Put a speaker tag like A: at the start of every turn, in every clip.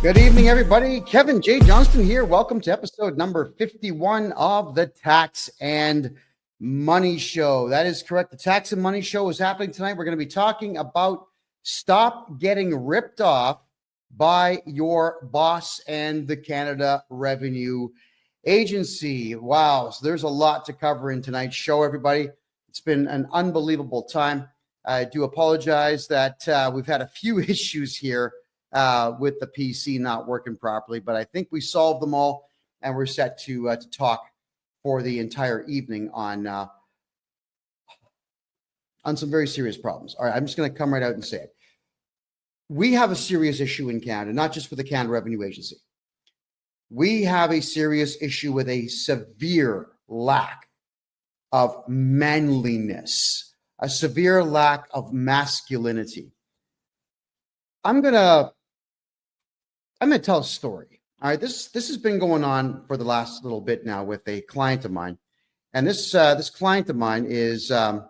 A: Good evening, everybody. Kevin J. Johnston here. Welcome to episode number 51 of the Tax and Money Show. That is correct. The Tax and Money Show is happening tonight. We're going to be talking about stop getting ripped off by your boss and the Canada Revenue Agency. Wow. So there's a lot to cover in tonight's show, everybody. It's been an unbelievable time. I do apologize that we've had a few issues here with the PC not working properly, but I think we solved them all, and we're set to talk for the entire evening on some very serious problems. All right, I'm just going to come right out and say it. We have a serious issue in Canada, not just with the Canada Revenue Agency. We have a serious issue with a severe lack of manliness, a severe lack of masculinity. I'm gonna tell a story. All right, this has been going on for the last little bit now with a client of mine, and this client of mine is guy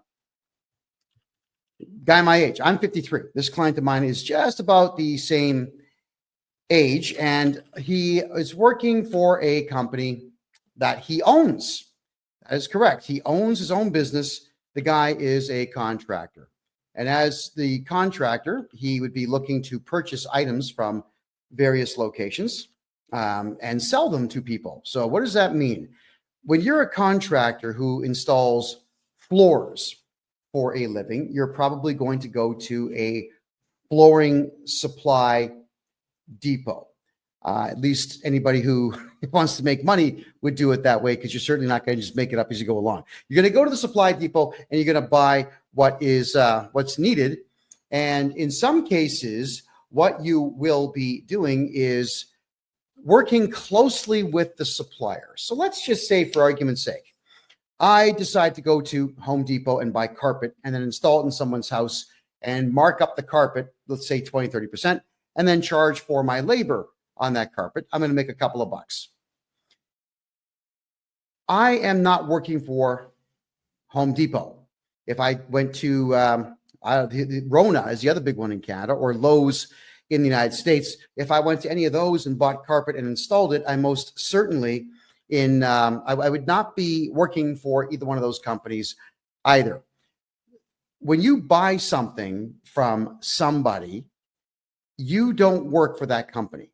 A: my age. I'm 53. This client of mine is just about the same age, and he is working for a company that he owns. That is correct. He owns his own business. The guy is a contractor. And as the contractor, he would be looking to purchase items from various locations and sell them to people. So what does that mean? When you're a contractor who installs floors for a living, you're probably going to go to a flooring supply depot. At least anybody who wants to make money would do it that way, because you're certainly not going to just make it up as you go along. You're going to go to the supply depot and you're going to buy what is what's needed. And in some cases, what you will be doing is working closely with the supplier. So let's just say, for argument's sake, I decide to go to Home Depot and buy carpet and then install it in someone's house and mark up the carpet, let's say 20, 30%, and then charge for my labor on that carpet. I'm going to make a couple of bucks. I am not working for Home Depot. If I went to Rona is the other big one in Canada, or Lowe's in the United States, if I went to any of those and bought carpet and installed it, I most certainly I would not be working for either one of those companies either. When you buy something from somebody, you don't work for that company.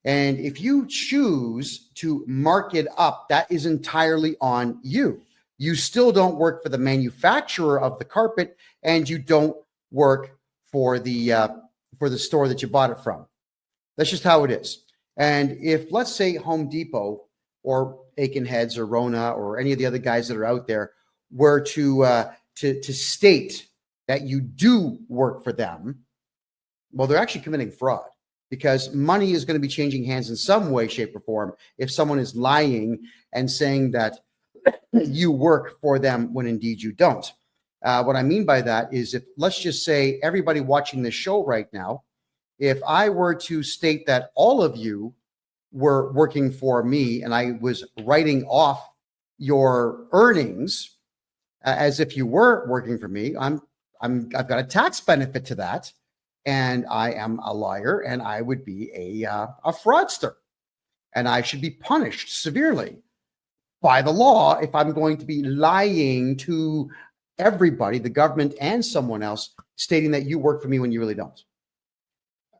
A: And if you choose to mark it up, that is entirely on you. You still don't work for the manufacturer of the carpet, and you don't work for the store that you bought it from. That's just how it is. And if, let's say, Home Depot or Aiken Heads or Rona or any of the other guys that are out there were to state that you do work for them, well, they're actually committing fraud, because money is going to be changing hands in some way, shape, or form if someone is lying and saying that you work for them when indeed you don't. What I mean by that is, if, let's just say, everybody watching this show right now, if I were to state that all of you were working for me and I was writing off your earnings as if you were working for me, I've got a tax benefit to that. And I am a liar, and I would be a fraudster, and I should be punished severely by the law if I'm going to be lying to everybody, the government and someone else, stating that you work for me when you really don't.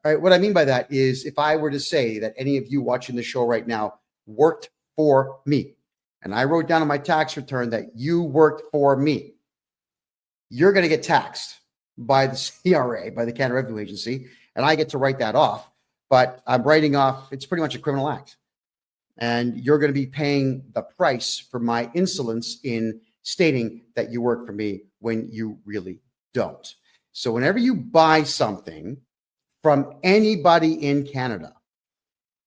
A: All right, what I mean by that is, if I were to say that any of you watching the show right now worked for me, and I wrote down on my tax return that you worked for me, you're going to get taxed by the CRA, by the Canada Revenue Agency, and I get to write that off. But I'm writing off, it's pretty much a criminal act. And you're going to be paying the price for my insolence in stating that you work for me when you really don't. So whenever you buy something from anybody in Canada,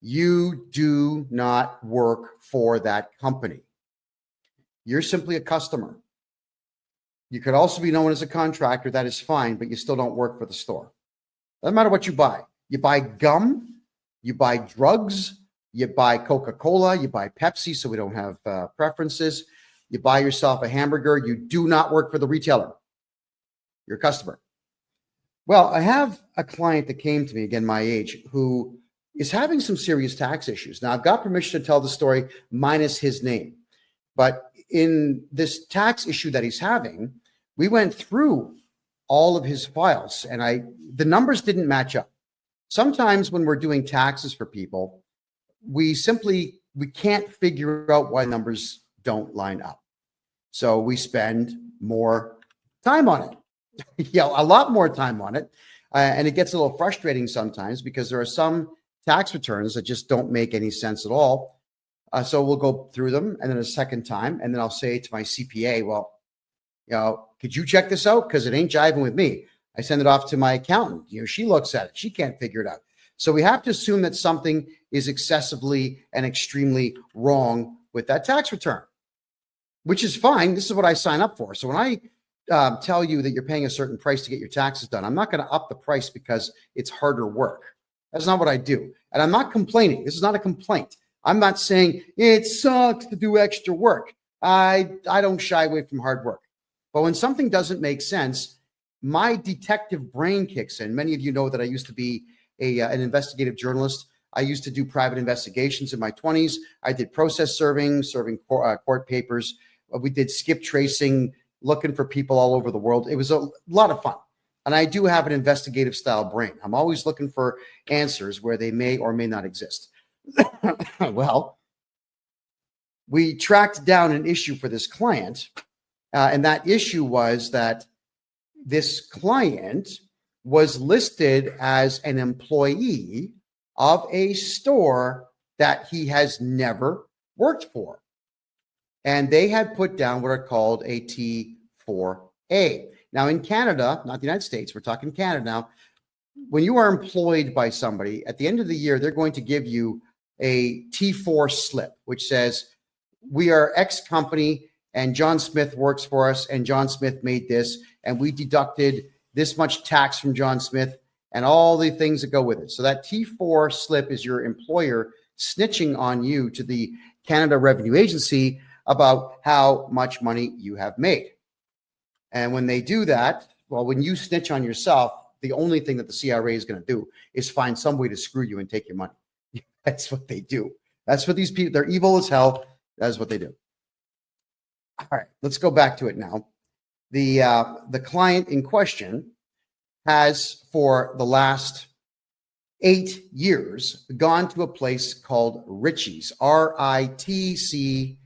A: you do not work for that company. You're simply a customer. You could also be known as a contractor. That is fine, but you still don't work for the store. Doesn't matter what you buy. You buy gum, you buy drugs, you buy Coca-Cola, you buy Pepsi, so we don't have preferences. You buy yourself a hamburger. You do not work for the retailer. You're a customer. Well, I have a client that came to me, again, my age, who is having some serious tax issues. Now, I've got permission to tell the story minus his name, but in this tax issue that he's having, we went through all of his files and the numbers didn't match up. Sometimes when we're doing taxes for people, we can't figure out why numbers don't line up. So we spend more time on it, a lot more time on it. And it gets a little frustrating sometimes because there are some tax returns that just don't make any sense at all. So we'll go through them and then a second time, and then I'll say to my CPA, well, could you check this out? Because it ain't jiving with me. I send it off to my accountant. She looks at it. She can't figure it out. So we have to assume that something is excessively and extremely wrong with that tax return, which is fine. This is what I sign up for. So when I tell you that you're paying a certain price to get your taxes done, I'm not going to up the price because it's harder work. That's not what I do. And I'm not complaining. This is not a complaint. I'm not saying it sucks to do extra work. I don't shy away from hard work. But when something doesn't make sense, my detective brain kicks in. Many of you know that I used to be an investigative journalist. I used to do private investigations in my 20s. I did process serving court papers. We did skip tracing, looking for people all over the world. It was a lot of fun. And I do have an investigative style brain. I'm always looking for answers where they may or may not exist. Well, we tracked down an issue for this client. And that issue was that this client was listed as an employee of a store that he has never worked for. And they had put down what are called a T4A. Now in Canada, not the United States, we're talking Canada now, when you are employed by somebody, at the end of the year, they're going to give you a T4 slip, which says, we are X company and John Smith works for us and John Smith made this and we deducted this much tax from John Smith and all the things that go with it. So that T4 slip is your employer snitching on you to the Canada Revenue Agency about how much money you have made. And when they do that, well, when you snitch on yourself, the only thing that the CRA is going to do is find some way to screw you and take your money. That's what they do. That's what these people, they're evil as hell. That's what they do. All right, let's go back to it now. The client in question has, for the last 8 years, gone to a place called Ritchie's, Ritchie.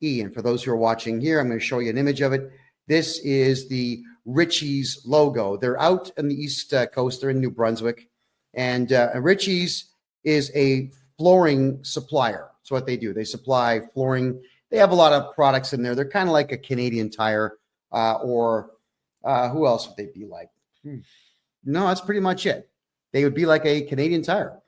A: And for those who are watching here, I'm going to show you an image of it. This is the Ritchie's logo. They're out on the East Coast. They're in New Brunswick. And Ritchie's is a flooring supplier. That's what they do. They supply flooring. They have a lot of products in there. They're kind of like a Canadian Tire or who else would they be like? No, that's pretty much it. They would be like a Canadian Tire.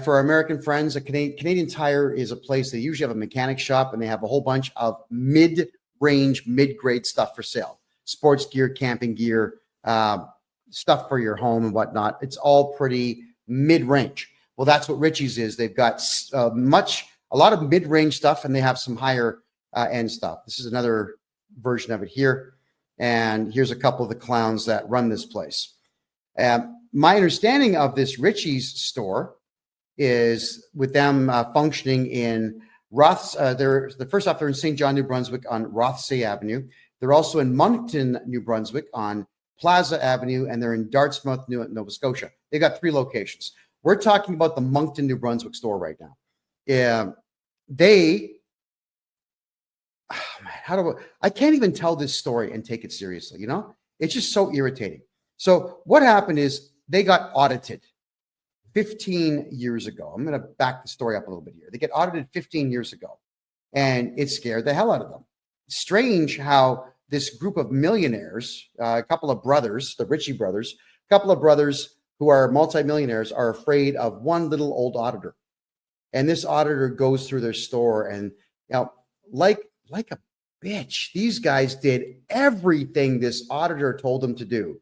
A: For our American friends, a Canadian Tire is a place they usually have a mechanic shop and they have a whole bunch of mid-range, mid-grade stuff for sale. Sports gear, camping gear, stuff for your home and whatnot. It's all pretty mid-range. Well, that's what Ritchie's is. They've got a lot of mid-range stuff and they have some higher end stuff. This is another version of it here. And here's a couple of the clowns that run this place. My understanding of this Ritchie's store is with them functioning in first off, they're in St. John, New Brunswick on Rothsay Avenue. They're also in Moncton, New Brunswick on Plaza Avenue, and they're in Dartmouth, Nova Scotia. They got 3 locations. We're talking about the Moncton, New Brunswick store right now. I can't even tell this story and take it seriously, It's just so irritating. So what happened is they got audited 15 years ago. I'm going to back the story up a little bit here. They get audited 15 years ago, and it scared the hell out of them. Strange how this group of millionaires, a couple of brothers, the Ritchie brothers, a couple of brothers who are multimillionaires are afraid of one little old auditor. And this auditor goes through their store and, like a bitch, these guys did everything this auditor told them to do.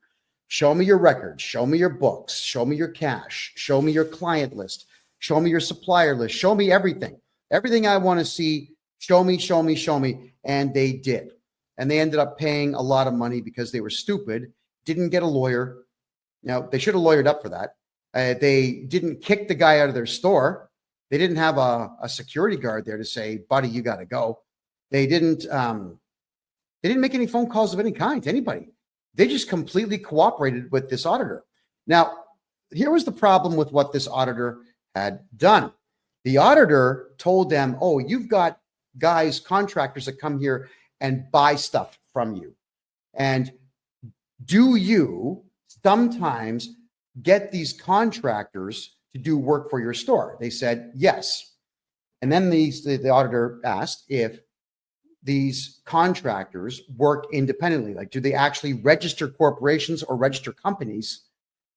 A: Show me your records, show me your books, show me your cash, show me your client list, show me your supplier list, show me everything. Everything I want to see, show me. And they did. And they ended up paying a lot of money because they were stupid, didn't get a lawyer. Now, they should have lawyered up for that. They didn't kick the guy out of their store. They didn't have a security guard there to say, buddy, you got to go. They didn't make any phone calls of any kind to anybody. They just completely cooperated with this auditor. Now, here was the problem with what this auditor had done. The auditor told them, oh, you've got guys, contractors that come here and buy stuff from you. And do you sometimes get these contractors to do work for your store? They said, yes. And then the auditor asked if these contractors work independently. Like, do they actually register corporations or register companies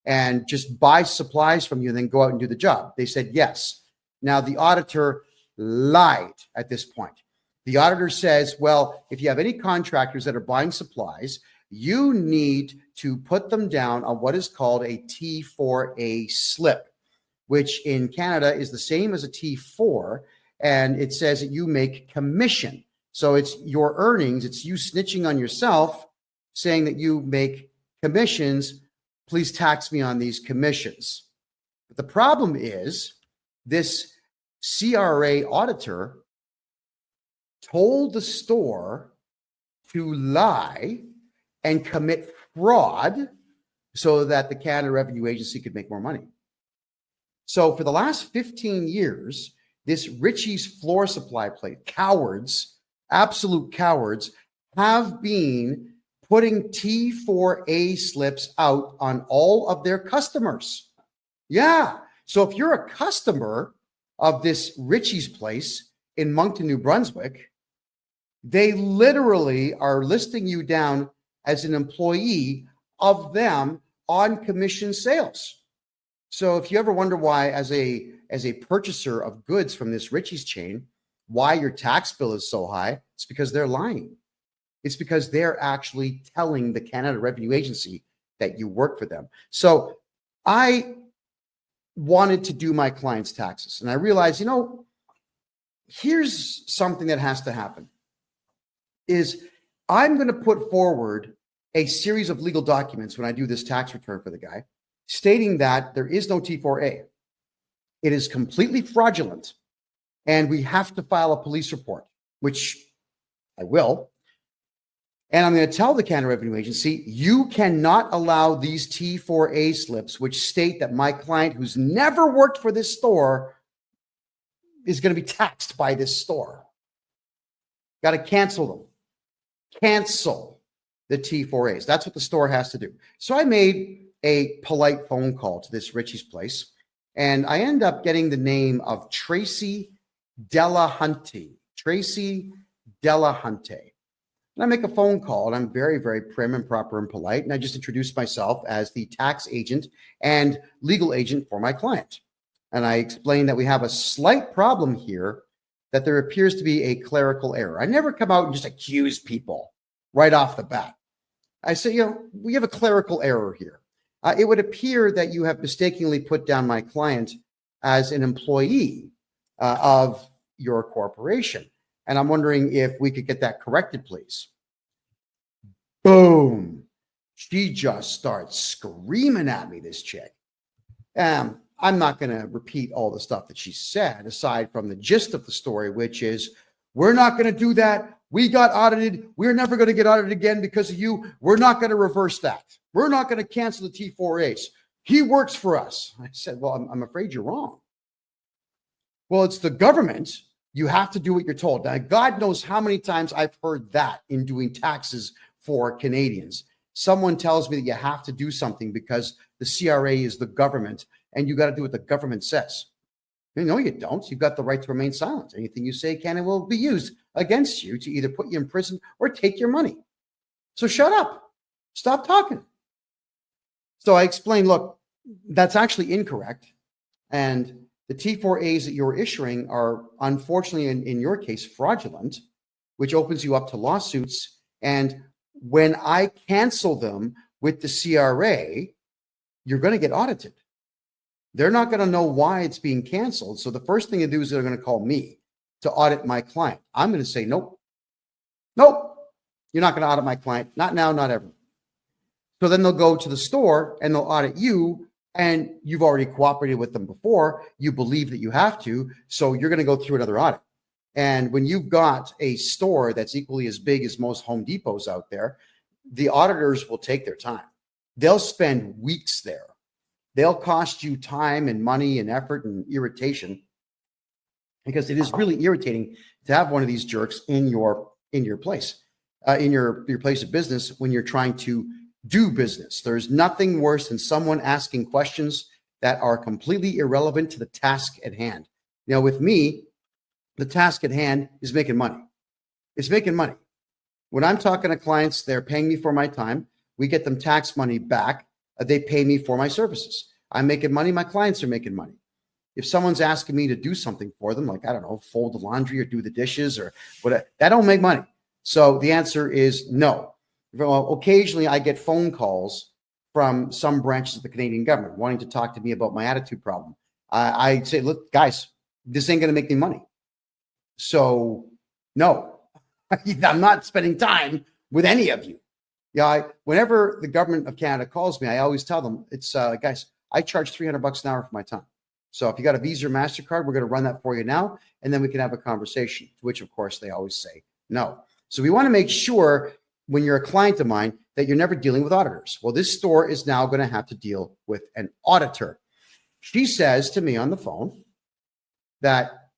A: and just buy supplies from you and then go out and do the job? They said, yes. Now, the auditor lied at this point. The auditor says, well, if you have any contractors that are buying supplies, you need to put them down on what is called a T4A slip, which in Canada is the same as a T4. And it says that you make commission. So it's your earnings. It's you snitching on yourself, saying that you make commissions. Please tax me on these commissions. But the problem is this CRA auditor told the store to lie and commit fraud so that the Canada Revenue Agency could make more money. So for the last 15 years, this Ritchie's floor supply plate, cowards, absolute cowards, have been putting T4A slips out on all of their customers. Yeah. So if you're a customer of this Ritchie's place in Moncton, New Brunswick, they literally are listing you down as an employee of them on commission sales. So if you ever wonder why, as a purchaser of goods from this Ritchie's chain, why your tax bill is so high, it's because they're lying. It's because they're actually telling the Canada Revenue Agency that you work for them. So I wanted to do my clients' taxes, and I realized, here's something that has to happen. Is I'm going to put forward a series of legal documents when I do this tax return for the guy, stating that there is no T4A. It is completely fraudulent, and we have to file a police report, which I will. And I'm going to tell the Canada Revenue Agency, you cannot allow these T4A slips, which state that my client who's never worked for this store is going to be taxed by this store. Got to cancel them. Cancel the T4As. That's what the store has to do. So I made a polite phone call to this Ritchie's place, and I end up getting the name of Tracy Delahunty. Tracy Delahunty. And I make a phone call, and I'm very, very prim and proper and polite, and I just introduce myself as the tax agent and legal agent for my client. And I explain that we have a slight problem here, that there appears to be a clerical error. I never come out and just accuse people right off the bat. I say, we have a clerical error here. It would appear that you have mistakenly put down my client as an employee of your corporation. And I'm wondering if we could get that corrected, please. Boom. She just starts screaming at me, this chick. I'm not going to repeat all the stuff that she said, aside from the gist of the story, which is, we're not going to do that. We got audited. We're never going to get audited again because of you. We're not going to reverse that. We're not going to cancel the T4As. He works for us. I said, well, I'm afraid you're wrong. Well, it's the government. You have to do what you're told. Now, God knows how many times I've heard that in doing taxes for Canadians. Someone tells me that you have to do something because the CRA is the government and you got to do what the government says. No, you don't. You've got the right to remain silent. Anything you say can and will be used against you to either put you in prison or take your money. So shut up. Stop talking. So I explained, look, that's actually incorrect. And the T4As that you're issuing are, unfortunately, in your case, fraudulent, which opens you up to lawsuits. And when I cancel them with the CRA, you're going to get audited. They're not going to know why it's being canceled. So the first thing to do is they're going to call me to audit my client. I'm going to say, nope, you're not going to audit my client. Not now, not ever. So then they'll go to the store and they'll audit you and you've already cooperated with them before, you believe that you have to, so you're going to go through another audit. And when you've got a store that's equally as big as most Home Depots out there, the auditors will take their time. They'll spend weeks there. They'll cost you time and money and effort and irritation, because it is really irritating to have one of these jerks in your place, in your place of business when you're trying to do business. There's nothing worse than someone asking questions that are completely irrelevant to the task at hand. Now, with me, the task at hand is making money. It's making money. When I'm talking to clients, they're paying me for my time. We get them tax money back. They pay me for my services. I'm making money. My clients are making money. If someone's asking me to do something for them, like, I don't know, fold the laundry or do the dishes or whatever, that don't make money. So the answer is no. Well, occasionally I get phone calls from some branches of the Canadian government wanting to talk to me about my attitude problem. I say, look, guys, this ain't going to make me money. So no, I'm not spending time with any of you. Yeah, whenever the government of Canada calls me, I always tell them, it's guys, I charge $300 an hour for my time. So if you got a Visa or MasterCard, we're going to run that for you now, and then we can have a conversation, to which, of course, they always say no. So we want to make sure when you're a client of mine that you're never dealing with auditors. Well, this store is now going to have to deal with an auditor. She says to me on the phone that,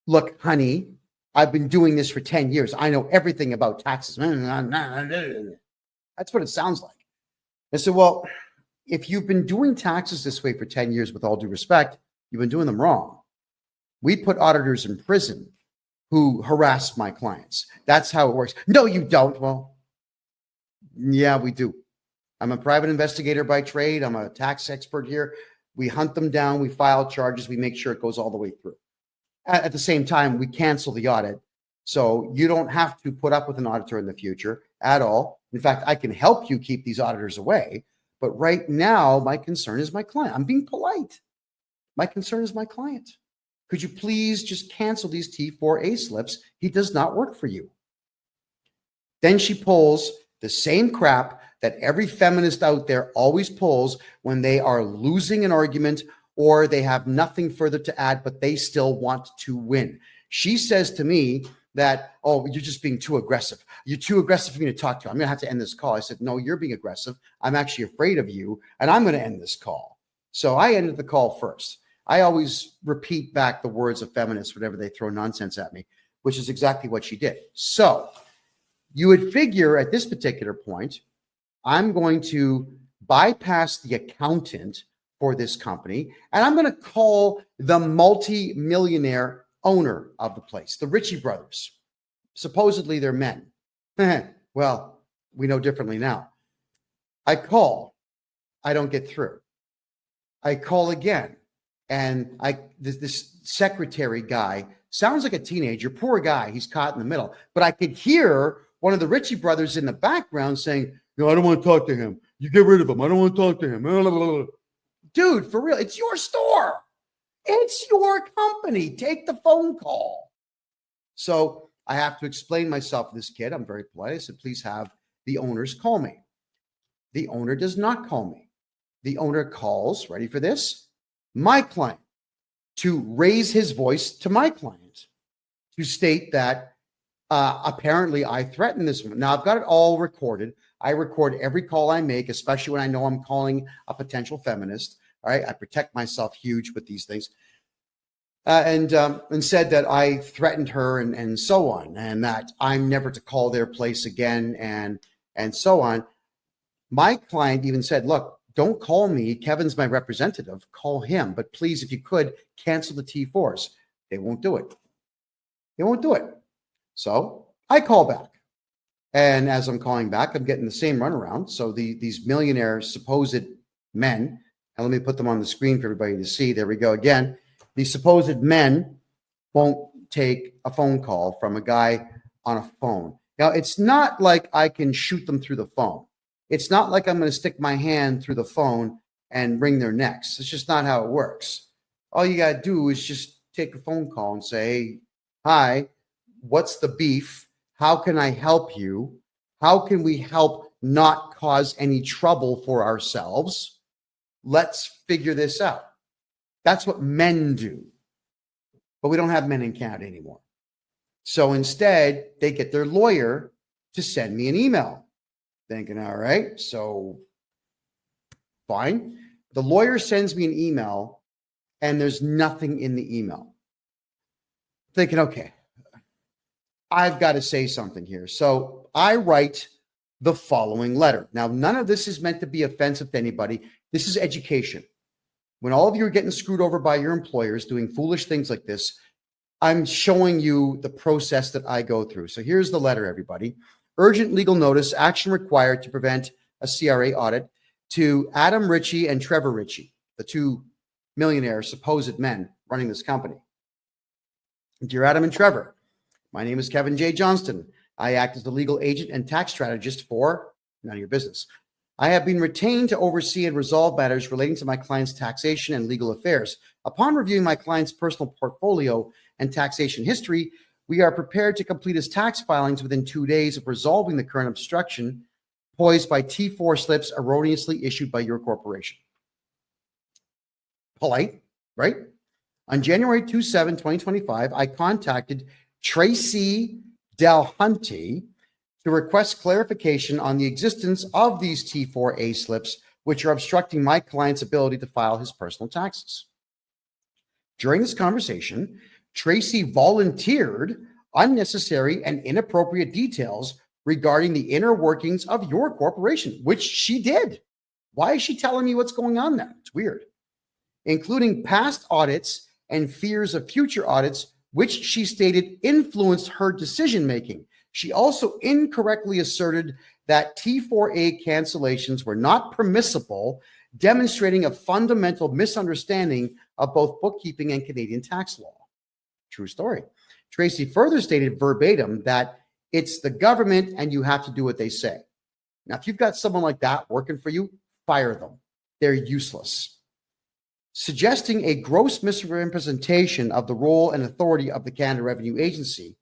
A: look, honey, I've been doing this for 10 years. I know everything about taxes. That's what it sounds like. I said, well, if you've been doing taxes this way for 10 years, with all due respect, you've been doing them wrong. We put auditors in prison who harass my clients. That's how it works. No, you don't. Well, yeah, we do. I'm a private investigator by trade. I'm a tax expert here. We hunt them down. We file charges. We make sure it goes all the way through. At the same time, we cancel the audit. So you don't have to put up with an auditor in the future at all. In fact, I can help you keep these auditors away. But right now, my concern is my client. I'm being polite. My concern is my client. Could you please just cancel these T4A slips? He does not work for you. Then she pulls the same crap that every feminist out there always pulls when they are losing an argument or they have nothing further to add, but they still want to win. She says to me that, oh, you're just being too aggressive. You're too aggressive for me to talk to. I'm going to have to end this call. I said, no, you're being aggressive. I'm actually afraid of you, and I'm going to end this call. So I ended the call first. I always repeat back the words of feminists whenever they throw nonsense at me, which is exactly what she did. So you would figure at this particular point, I'm going to bypass the accountant for this company, and I'm going to call the multi-millionaire owner of the place, the Ritchie brothers. Supposedly they're men. Well, we know differently now. I call. I don't get through. I call again. And this secretary guy sounds like a teenager, poor guy. He's caught in the middle. But I could hear one of the Ritchie brothers in the background saying, no, I don't want to talk to him. You get rid of him. I don't want to talk to him. Dude, for real, it's your store. It's your company. Take the phone call. So I have to explain myself to this kid. I'm very polite. I said, please have the owners call me. The owner does not call me. The owner calls, ready for this, my client, to raise his voice to my client, to state that apparently I threatened this woman. Now, I've got it all recorded. I record every call I make, especially when I know I'm calling a potential feminist. All right, I protect myself huge with these things. And said that I threatened her and so on, and that I'm never to call their place again and so on. My client even said, look, don't call me. Kevin's my representative. Call him. But please, if you could, cancel the T4s. They won't do it. They won't do it. So I call back. And as I'm calling back, I'm getting the same runaround. So these millionaire supposed men, and let me put them on the screen for everybody to see. There we go again. These supposed men won't take a phone call from a guy on a phone. Now, it's not like I can shoot them through the phone. It's not like I'm going to stick my hand through the phone and wring their necks. It's just not how it works. All you got to do is just take a phone call and say, hey, hi, what's the beef? How can I help you? How can we help not cause any trouble for ourselves? let's figure this out. That's what men do. But we don't have men in Canada anymore. So instead, they get their lawyer to send me an email. Thinking, all right, so fine. The lawyer sends me an email and there's nothing in the email. Thinking, okay, I've got to say something here. So I write the following letter. Now, none of this is meant to be offensive to anybody. This is education. When all of you are getting screwed over by your employers doing foolish things like this, I'm showing you the process that I go through. So here's the letter, everybody. Urgent legal notice, action required to prevent a CRA audit to Adam Ritchie and Trevor Ritchie, the two millionaire supposed men running this company. Dear Adam and Trevor, my name is KevinJJohnston. I act as the legal agent and tax strategist for none of your business. I have been retained to oversee and resolve matters relating to my client's taxation and legal affairs. Upon reviewing my client's personal portfolio and taxation history, we are prepared to complete his tax filings within 2 days of resolving the current obstruction posed by T4 slips erroneously issued by your corporation. Polite, right? On January 27, 2025, I contacted Tracy Delhunty to request clarification on the existence of these T4A slips, which are obstructing my client's ability to file his personal taxes. During this conversation, Tracy volunteered unnecessary and inappropriate details regarding the inner workings of your corporation, which she did. Why is she telling me what's going on there? It's weird. Including past audits and fears of future audits, which she stated influenced her decision-making. She also incorrectly asserted that T4A cancellations were not permissible, demonstrating a fundamental misunderstanding of both bookkeeping and Canadian tax law. True story. Tracy further stated verbatim that it's the government and you have to do what they say. Now, if you've got someone like that working for you, fire them. They're useless. Suggesting a gross misrepresentation of the role and authority of the Canada Revenue Agency.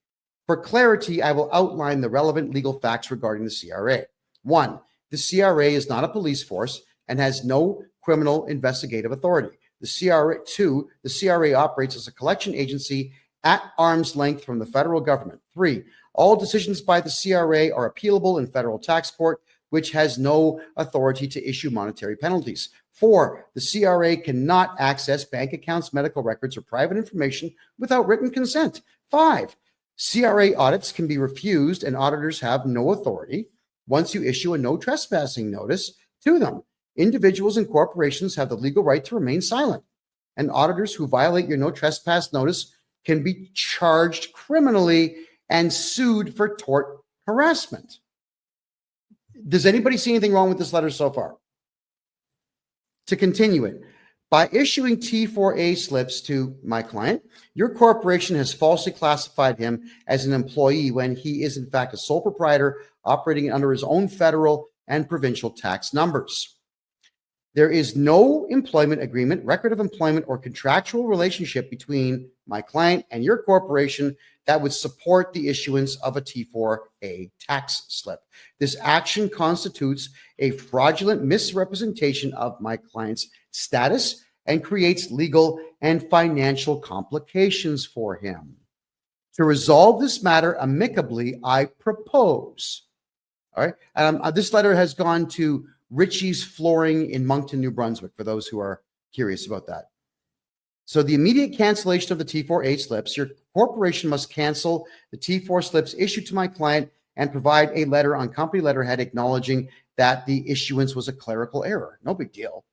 A: For clarity, I will outline the relevant legal facts regarding the CRA. 1, the CRA is not a police force and has no criminal investigative authority. The CRA, 2, the CRA operates as a collection agency at arm's length from the federal government. 3, all decisions by the CRA are appealable in federal tax court, which has no authority to issue monetary penalties. 4, the CRA cannot access bank accounts, medical records, or private information without written consent. 5, CRA audits can be refused and auditors have no authority once you issue a no trespassing notice to them. Individuals and corporations have the legal right to remain silent, and auditors who violate your no trespass notice can be charged criminally and sued for tort harassment. Does anybody see anything wrong with this letter so far? To continue it, by issuing T4A slips to my client, your corporation has falsely classified him as an employee when he is in fact a sole proprietor operating under his own federal and provincial tax numbers. There is no employment agreement, record of employment, or contractual relationship between my client and your corporation that would support the issuance of a T4A tax slip. This action constitutes a fraudulent misrepresentation of my client's status and creates legal and financial complications for him. To resolve this matter amicably, I propose. All right. This letter has gone to Ritchie's Flooring in Moncton, New Brunswick, for those who are curious about that. So the immediate cancellation of the T4A slips, your corporation must cancel the T4 slips issued to my client and provide a letter on company letterhead acknowledging that the issuance was a clerical error. No big deal.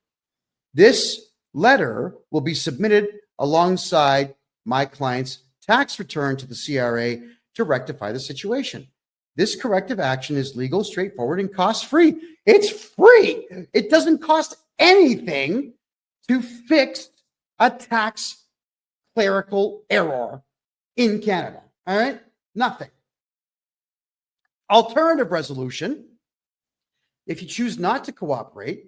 A: This letter will be submitted alongside my client's tax return to the CRA to rectify the situation. This corrective action is legal, straightforward, and cost-free. It's free. It doesn't cost anything to fix a tax clerical error in Canada. All right? Nothing. Alternative resolution. If you choose not to cooperate,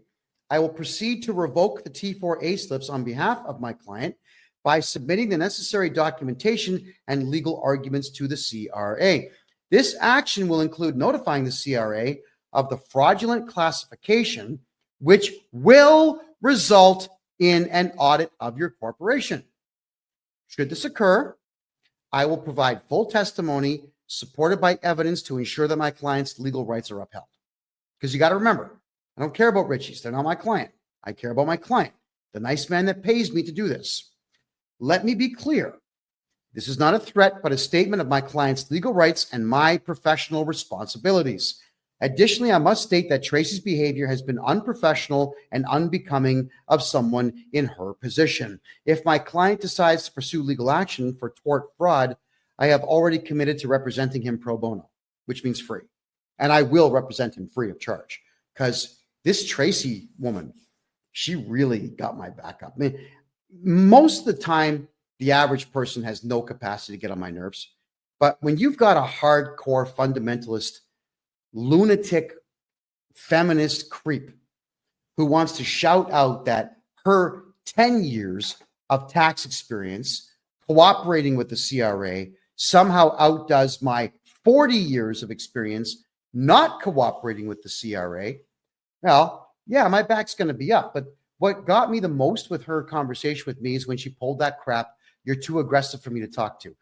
A: I will proceed to revoke the T4A slips on behalf of my client by submitting the necessary documentation and legal arguments to the CRA. This action will include notifying the CRA of the fraudulent classification, which will result in an audit of your corporation. Should this occur, I will provide full testimony supported by evidence to ensure that my client's legal rights are upheld. Because you got to remember, I don't care about Richie's. They're not my client. I care about my client, the nice man that pays me to do this. Let me be clear. This is not a threat, but a statement of my client's legal rights and my professional responsibilities. Additionally, I must state that Tracy's behavior has been unprofessional and unbecoming of someone in her position. If my client decides to pursue legal action for tort fraud, I have already committed to representing him pro bono, which means free. And I will represent him free of charge, because this Tracy woman, she really got my back up. I mean, most of the time, the average person has no capacity to get on my nerves. But when you've got a hardcore fundamentalist, lunatic, feminist creep who wants to shout out that her 10 years of tax experience cooperating with the CRA somehow outdoes my 40 years of experience not cooperating with the CRA, well, yeah, my back's going to be up. But what got me the most with her conversation with me is when she pulled that crap, "You're too aggressive for me to talk to."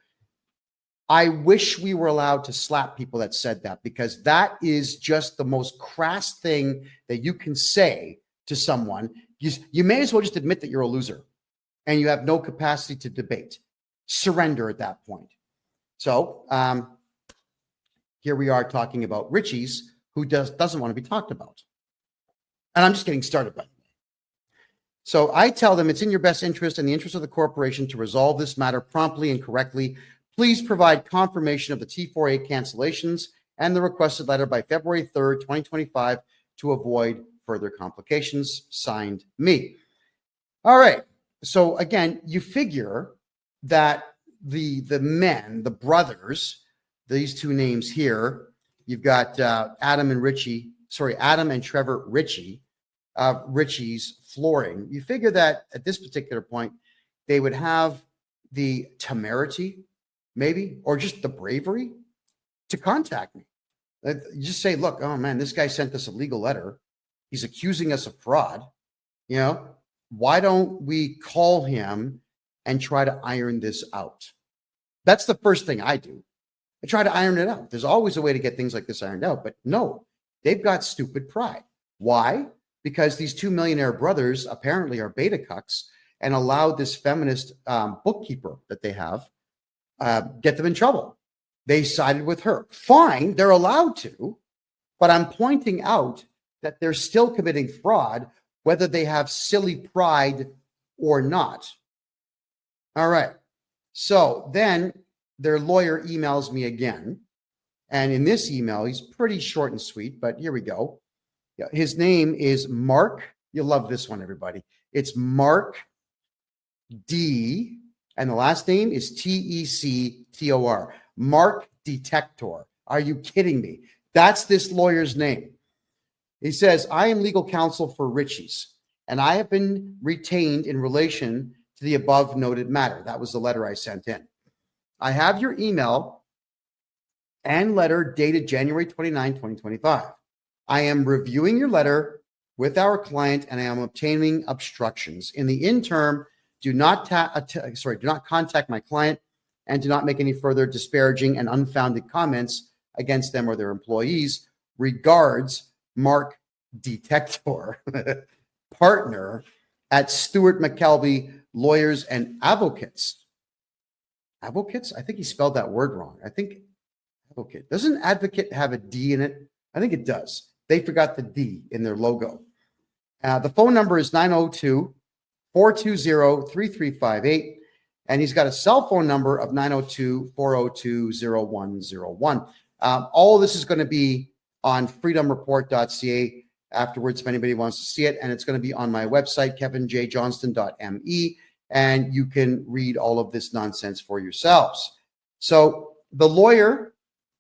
A: I wish we were allowed to slap people that said that, because that is just the most crass thing that you can say to someone. You may as well just admit that you're a loser and you have no capacity to debate. Surrender at that point. So here we are talking about Richie's, who doesn't want to be talked about. And I'm just getting started, by the way. So I tell them it's in your best interest and the interest of the corporation to resolve this matter promptly and correctly. Please provide confirmation of the T4A cancellations and the requested letter by February 3rd, 2025 to avoid further complications. Signed, me. All right. So again, you figure that the men, the brothers, these two names here, you've got Adam and Trevor Ritchie, Ritchie's Flooring. You figure that at this particular point, they would have the temerity, maybe, or just the bravery to contact me. You just say, look, oh man, this guy sent us a legal letter. He's accusing us of fraud. You know, why don't we call him and try to iron this out? That's the first thing I do. I try to iron it out. There's always a way to get things like this ironed out, but no, they've got stupid pride. Why? Because these two millionaire brothers apparently are beta cucks and allowed this feminist bookkeeper that they have get them in trouble. They sided with her. Fine, they're allowed to, but I'm pointing out that they're still committing fraud, whether they have silly pride or not. All right. So then their lawyer emails me again. And in this email, he's pretty short and sweet, but here we go. His name is Mark. You'll love this one, everybody. It's Mark D. And the last name is Tector. Mark Detector. Are you kidding me? That's this lawyer's name. He says, I am legal counsel for Ritchie's, and I have been retained in relation to the above noted matter. That was the letter I sent in. I have your email and letter dated January 29, 2025. I am reviewing your letter with our client and I am obtaining obstructions. In the interim, do not contact my client and do not make any further disparaging and unfounded comments against them or their employees. Regards, Mark Detector, partner at Stewart McKelvey Lawyers and Advocates. Advocates? I think he spelled that word wrong. I think advocate. Doesn't advocate have a D in it? I think it does. They forgot the D in their logo. The phone number is 902-420-3358. And he's got a cell phone number of 902-402-0101. All of this is going to be on freedomreport.ca afterwards if anybody wants to see it. And it's going to be on my website, KevinJJohnston.me. And you can read all of this nonsense for yourselves. So the lawyer,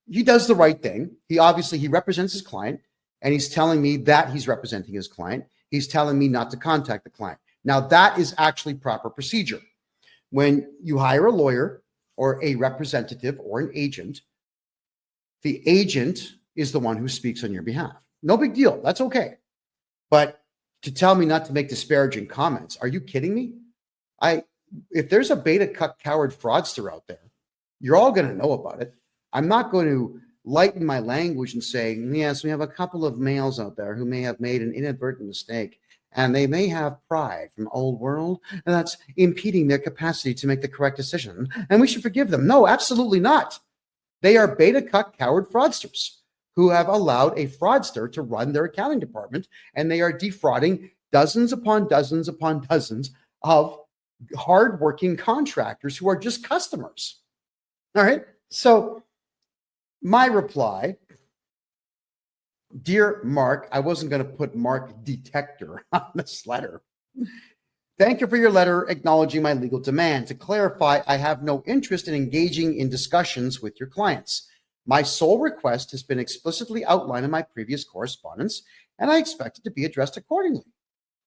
A: he does the right thing. He represents his client, and he's telling me that he's representing his client. He's telling me not to contact the client. Now, that is actually proper procedure. When you hire a lawyer or a representative or an agent, the agent is the one who speaks on your behalf. No big deal. That's okay. But to tell me not to make disparaging comments. Are you kidding me? If there's a beta cuck coward fraudster out there, you're all going to know about it. I'm not going to lighten my language and say, yes, we have a couple of males out there who may have made an inadvertent mistake, and they may have pride from old world, and that's impeding their capacity to make the correct decision, and we should forgive them. No, absolutely not. They are beta cuck coward fraudsters who have allowed a fraudster to run their accounting department, and they are defrauding dozens upon dozens upon dozens of hardworking contractors who are just customers. All right. So my reply, dear Mark, I wasn't going to put Mark Detector on this letter. Thank you for your letter acknowledging my legal demand. To clarify, I have no interest in engaging in discussions with your clients. My sole request has been explicitly outlined in my previous correspondence, and I expect it to be addressed accordingly.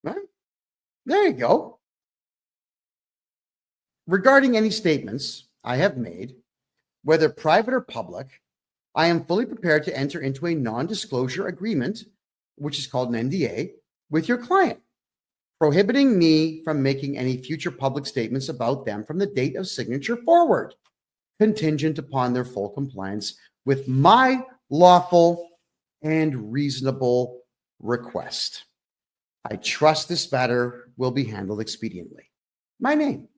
A: Right? There you go. Regarding any statements I have made, whether private or public, I am fully prepared to enter into a non-disclosure agreement, which is called an NDA, with your client, prohibiting me from making any future public statements about them from the date of signature forward, contingent upon their full compliance with my lawful and reasonable request. I trust this matter will be handled expediently. My name.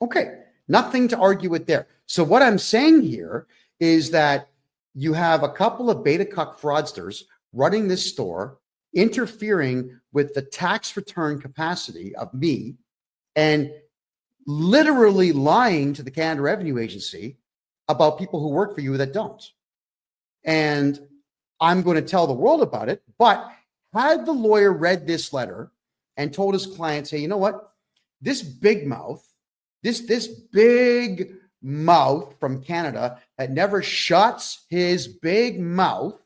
A: Okay, nothing to argue with there. So what I'm saying here is that you have a couple of beta cuck fraudsters running this store, interfering with the tax return capacity of me, and literally lying to the Canada Revenue Agency about people who work for you that don't. And I'm going to tell the world about it. But had the lawyer read this letter and told his clients, hey, you know what? This big mouth, this big mouth from Canada that never shuts his big mouth,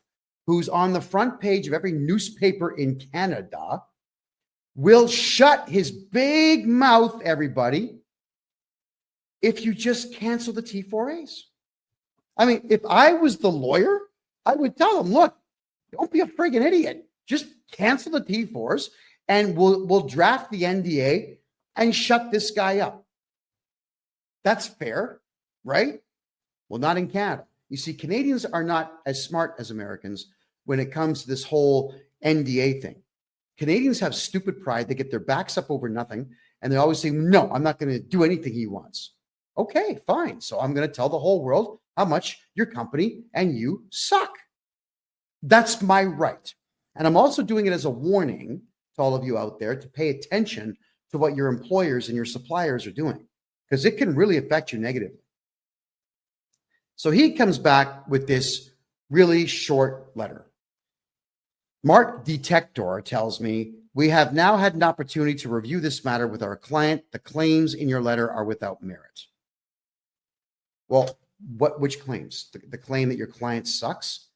A: who's on the front page of every newspaper in Canada, will shut his big mouth, everybody, if you just cancel the T4As. I mean, if I was the lawyer, I would tell him, look, don't be a friggin' idiot. Just cancel the T4s and we'll draft the NDA and shut this guy up. That's fair, right? Well, not in Canada. You see, Canadians are not as smart as Americans when it comes to this whole NDA thing. Canadians have stupid pride. They get their backs up over nothing. And they always say, no, I'm not going to do anything he wants. Okay, fine. So I'm going to tell the whole world how much your company and you suck. That's my right. And I'm also doing it as a warning to all of you out there to pay attention to what your employers and your suppliers are doing, because it can really affect you negatively. So he comes back with this really short letter. Mark Detector tells me, we have now had an opportunity to review this matter with our client. The claims in your letter are without merit. Well, which claims? The claim that your client sucks,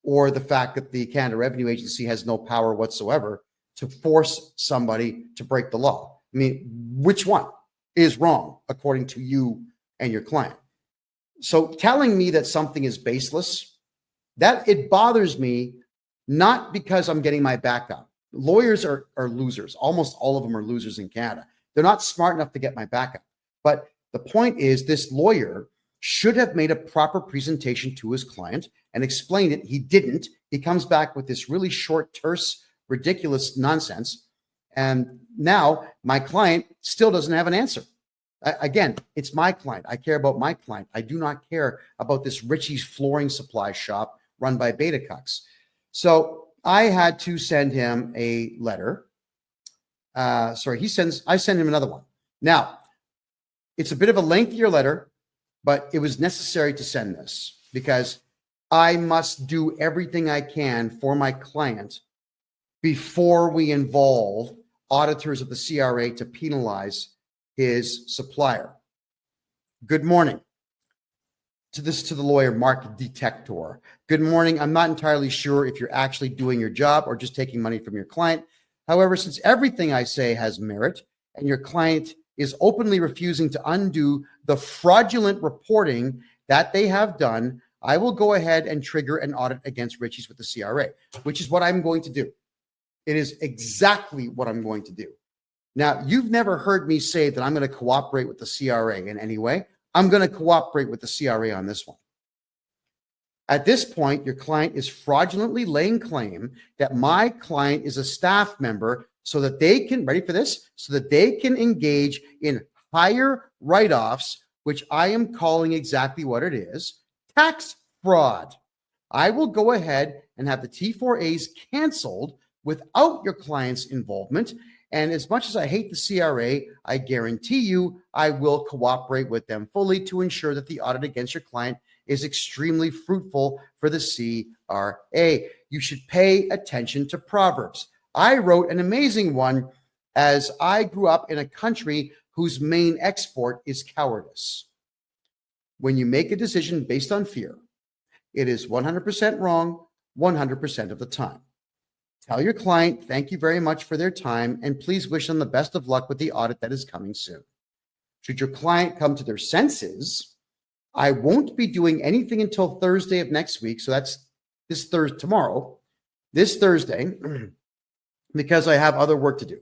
A: or the fact that the Canada Revenue Agency has no power whatsoever to force somebody to break the law? I mean, which one is wrong according to you and your client? So telling me that something is baseless, that it bothers me, not because I'm getting my back up. Lawyers are losers. Almost all of them are losers in Canada. They're not smart enough to get my back up. But the point is, this lawyer should have made a proper presentation to his client and explained it. He didn't. He comes back with this really short, terse, ridiculous nonsense. And now my client still doesn't have an answer. Again, it's my client. I care about my client. I do not care about this Richie's flooring supply shop run by beta cucks. So I had to send him a letter. I send him another one. Now, it's a bit of a lengthier letter, but it was necessary to send this because I must do everything I can for my client before we involve auditors of the CRA to penalize his supplier. Good morning. To the lawyer, Mark Detector. Good morning. I'm not entirely sure if you're actually doing your job or just taking money from your client. However, since everything I say has merit and your client is openly refusing to undo the fraudulent reporting that they have done, I will go ahead and trigger an audit against Richie's with the CRA, which is what I'm going to do. It is exactly what I'm going to do. Now, you've never heard me say that I'm going to cooperate with the CRA in any way. I'm going to cooperate with the CRA on this one. At this point, your client is fraudulently laying claim that my client is a staff member so that they can, ready for this, so that they can engage in higher write-offs, which I am calling exactly what it is, tax fraud. I will go ahead and have the T4As canceled without your client's involvement. And as much as I hate the CRA, I guarantee you I will cooperate with them fully to ensure that the audit against your client is extremely fruitful for the CRA. You should pay attention to Proverbs. I wrote an amazing one as I grew up in a country whose main export is cowardice. When you make a decision based on fear, it is 100% wrong 100% of the time. Tell your client, thank you very much for their time, and please wish them the best of luck with the audit that is coming soon. Should your client come to their senses, I won't be doing anything until Thursday of next week. So that's this Thursday, this Thursday, because I have other work to do.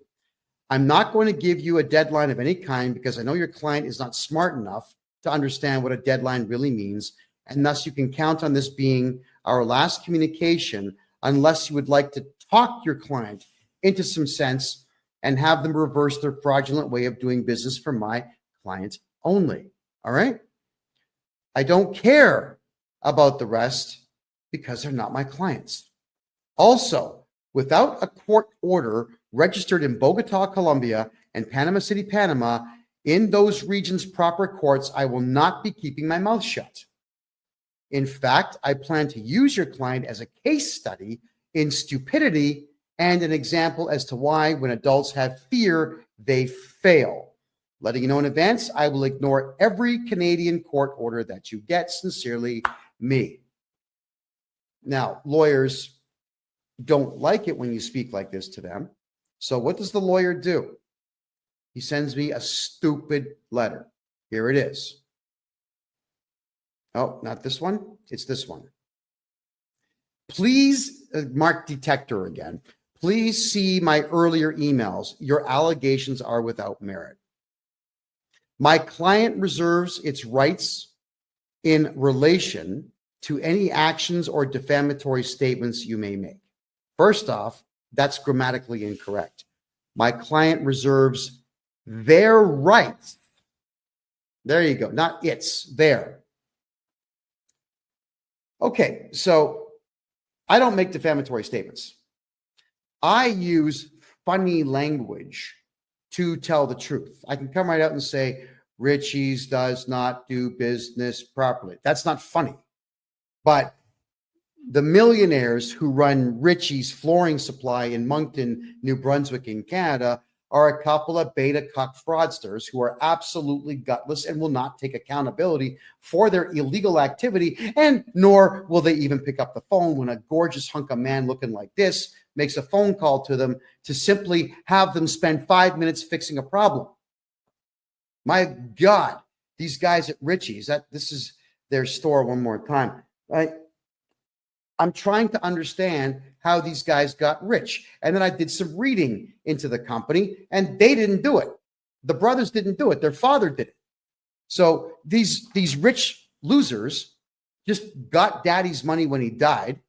A: I'm not going to give you a deadline of any kind because I know your client is not smart enough to understand what a deadline really means. And thus you can count on this being our last communication unless you would like to talk your client into some sense and have them reverse their fraudulent way of doing business for my client only. All right? I don't care about the rest because they're not my clients. Also, without a court order registered in Bogota, Colombia, and Panama City, Panama, in those regions' proper courts, I will not be keeping my mouth shut. In fact, I plan to use your client as a case study in stupidity and an example as to why, when adults have fear, they fail. Letting you know in advance, I will ignore every Canadian court order that you get. Sincerely, me. Now, lawyers don't like it when you speak like this to them. So what does the lawyer do? He sends me a stupid letter. Here it is. Oh, not this one. It's this one. Please, mark detector again. Please see my earlier emails. Your allegations are without merit. My client reserves its rights in relation to any actions or defamatory statements you may make. First off, that's grammatically incorrect. My client reserves their rights. There you go. Not its, their. Okay, so I don't make defamatory statements. I use funny language to tell the truth. I can come right out and say, Richie's does not do business properly. That's not funny. But the millionaires who run Richie's Flooring Supply in Moncton, New Brunswick in Canada are a couple of beta cuck fraudsters who are absolutely gutless and will not take accountability for their illegal activity, and nor will they even pick up the phone when a gorgeous hunk of man looking like this makes a phone call to them to simply have them spend 5 minutes fixing a problem. My God, these guys at Richie's, this is their store one more time, right? I'm trying to understand how these guys got rich. And then I did some reading into the company, and they didn't do it. The brothers didn't do it. Their father did it. So these rich losers just got daddy's money when he died,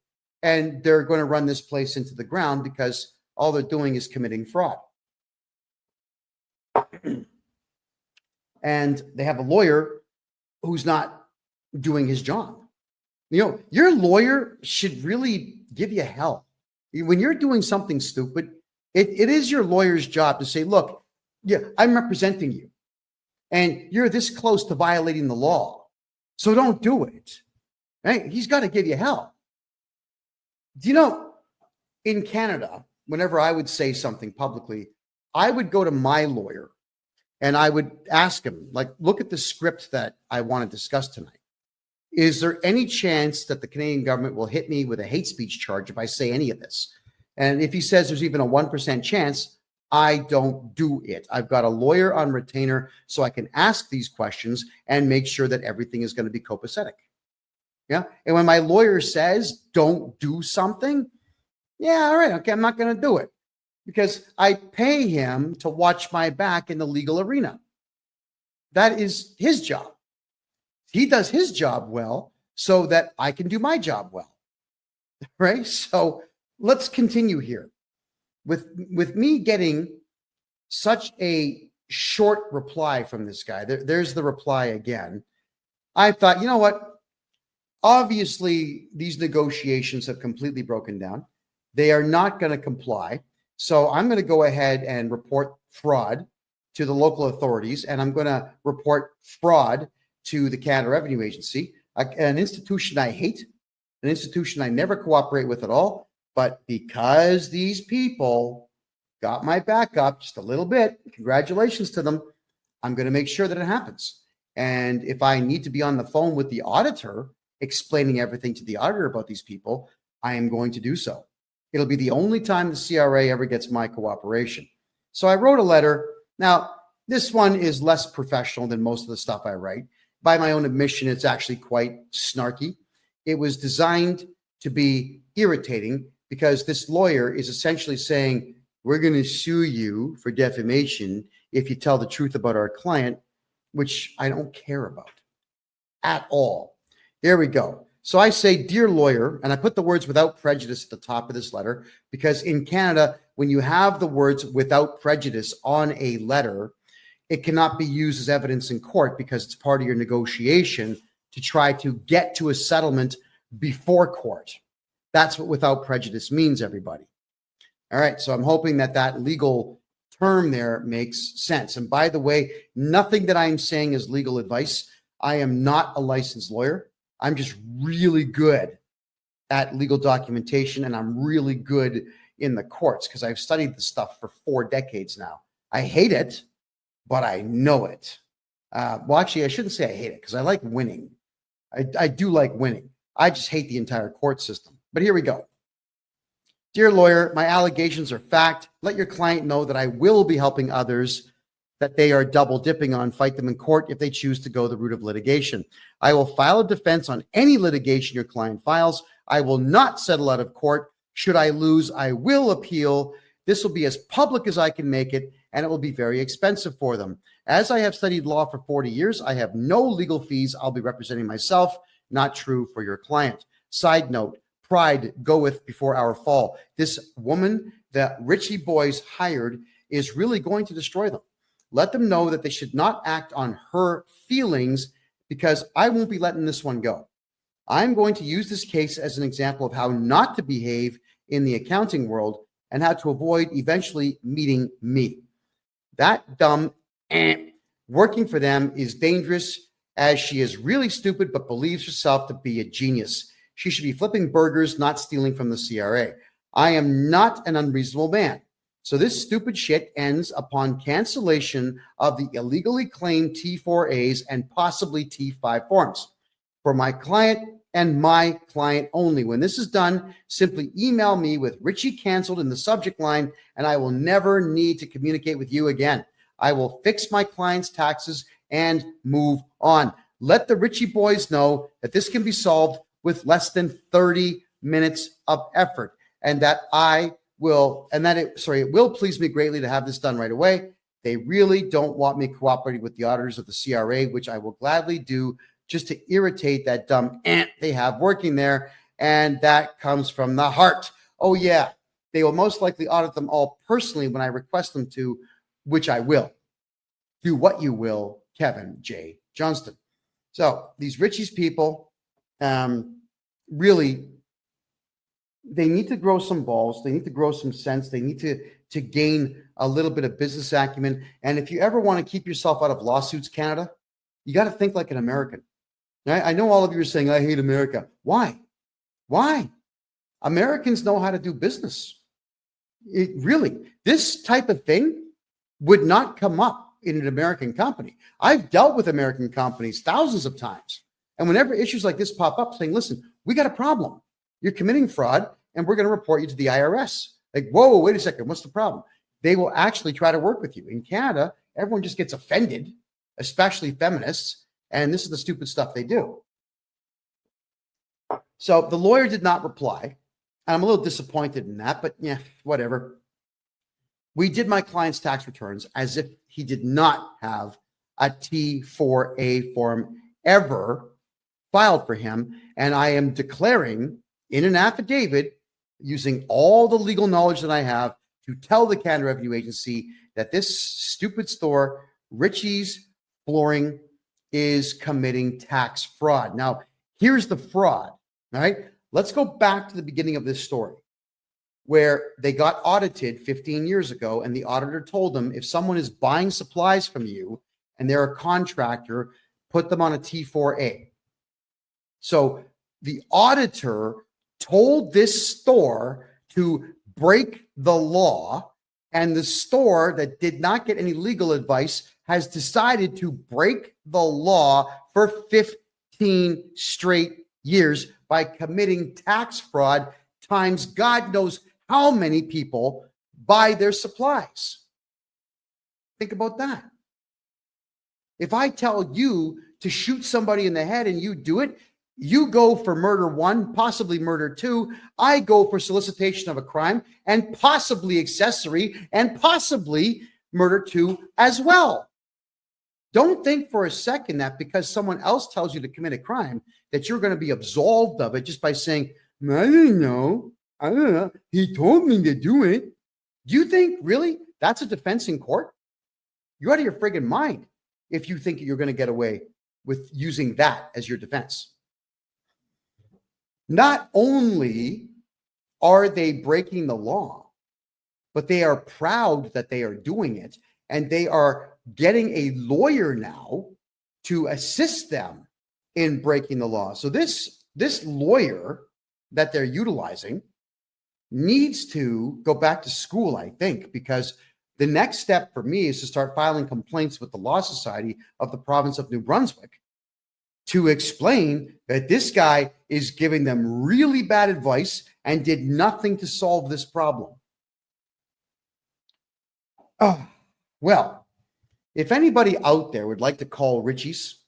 A: and they're going to run this place into the ground because all they're doing is committing fraud. And they have a lawyer who's not doing his job. You know, your lawyer should really give you hell. When you're doing something stupid, it is your lawyer's job to say, look, yeah, I'm representing you, and you're this close to violating the law, so don't do it. Right? He's got to give you hell. Do you know, in Canada, whenever I would say something publicly, I would go to my lawyer and I would ask him, like, look at the script that I want to discuss tonight. Is there any chance that the Canadian government will hit me with a hate speech charge if I say any of this? And if he says there's even a 1% chance, I don't do it. I've got a lawyer on retainer so I can ask these questions and make sure that everything is going to be copacetic. Yeah. And when my lawyer says don't do something, yeah, all right, okay, I'm not going to do it. because I pay him to watch my back in the legal arena. That is his job. He does his job well so that I can do my job well, right? So let's continue here. With me getting such a short reply from this guy, there's the reply again. I thought, you know what? Obviously, these negotiations have completely broken down. They are not going to comply. So I'm going to go ahead and report fraud to the local authorities, and I'm going to report fraud to the Canada Revenue Agency, an institution I hate, an institution I never cooperate with at all. But because these people got my back up just a little bit, congratulations to them, I'm going to make sure that it happens. And if I need to be on the phone with the auditor, explaining everything to the auditor about these people, I am going to do so. It'll be the only time the CRA ever gets my cooperation. So I wrote a letter. Now, this one is less professional than most of the stuff I write. By my own admission, it's actually quite snarky. It was designed to be irritating because this lawyer is essentially saying, we're going to sue you for defamation if you tell the truth about our client, which I don't care about at all. There we go. So I say, dear lawyer, and I put the words without prejudice at the top of this letter, because in Canada, when you have the words without prejudice on a letter, it cannot be used as evidence in court because it's part of your negotiation to try to get to a settlement before court. That's what without prejudice means, everybody. All right, so I'm hoping that that legal term there makes sense. And by the way, nothing that I'm saying is legal advice. I am not a licensed lawyer. I'm just really good at legal documentation, and I'm really good in the courts because I've studied this stuff for 4 decades now. I hate it, but I know it. Well, actually, I shouldn't say I hate it because I like winning. I do like winning. I just hate the entire court system. But here we go. Dear lawyer, my allegations are fact. Let your client know that I will be helping others that they are double dipping on fight them in court if they choose to go the route of litigation. I will file a defense on any litigation your client files. I will not settle out of court. Should I lose, I will appeal. This will be as public as I can make it, and it will be very expensive for them. As I have studied law for 40 years, I have no legal fees. I'll be representing myself. Not true for your client. Side note, pride goeth before our fall. This woman that Richie Boys hired is really going to destroy them. Let them know that they should not act on her feelings because I won't be letting this one go. I'm going to use this case as an example of how not to behave in the accounting world and how to avoid eventually meeting me. That dumb working for them is dangerous as she is really stupid but believes herself to be a genius. She should be flipping burgers, not stealing from the CRA. I am not an unreasonable man. So this stupid shit ends upon cancellation of the illegally claimed T4As and possibly T5 forms for my client and my client only. When this is done, simply email me with Richie canceled in the subject line, and I will never need to communicate with you again. I will fix my client's taxes and move on. Let the Richie boys know that this can be solved with less than 30 minutes of effort, and that it will please me greatly to have this done right away. They really don't want me cooperating with the auditors of the CRA, which I will gladly do just to irritate that dumb ant they have working there. And that comes from the heart. Oh yeah, they will most likely audit them all personally when I request them to, which I will. Do what you will, Kevin J. Johnston. So these Richie's people, really, they need to grow some balls. They need to grow some sense. They need to gain a little bit of business acumen. And if you ever want to keep yourself out of lawsuits, Canada, you got to think like an American. I know all of you are saying, I hate America. Why? Why? Americans know how to do business. This type of thing would not come up in an American company. I've dealt with American companies thousands of times. And whenever issues like this pop up saying, listen, we got a problem. You're committing fraud and we're going to report you to the IRS. Like, whoa, wait a second. What's the problem? They will actually try to work with you. In Canada, everyone just gets offended, especially feminists. And this is the stupid stuff they do. So the lawyer did not reply. And I'm a little disappointed in that, but yeah, whatever. We did my client's tax returns as if he did not have a T4A form ever filed for him. And I am declaring in an affidavit, using all the legal knowledge that I have, to tell the Canada Revenue Agency that this stupid store, Richie's Flooring, is committing tax fraud. Now, here's the fraud, all right? Let's go back to the beginning of this story, where they got audited 15 years ago, and the auditor told them, if someone is buying supplies from you and they're a contractor, put them on a T4A. So the auditor told this store to break the law, and the store that did not get any legal advice has decided to break the law for 15 straight years by committing tax fraud times God knows how many people buy their supplies. Think about that. If I tell you to shoot somebody in the head and you do it, you go for murder 1, possibly murder 2. I go for solicitation of a crime and possibly accessory and possibly murder 2 as well. Don't think for a second that because someone else tells you to commit a crime that you're going to be absolved of it just by saying, I don't know. He told me to do it. Do you think really that's a defense in court? You're out of your friggin' mind if you think you're going to get away with using that as your defense. Not only are they breaking the law, but they are proud that they are doing it, and they are getting a lawyer now to assist them in breaking the law. So this lawyer that they're utilizing needs to go back to school, I think, because the next step for me is to start filing complaints with the Law Society of the province of New Brunswick to explain that this guy is giving them really bad advice and did nothing to solve this problem. Well, if anybody out there would like to call Richie's,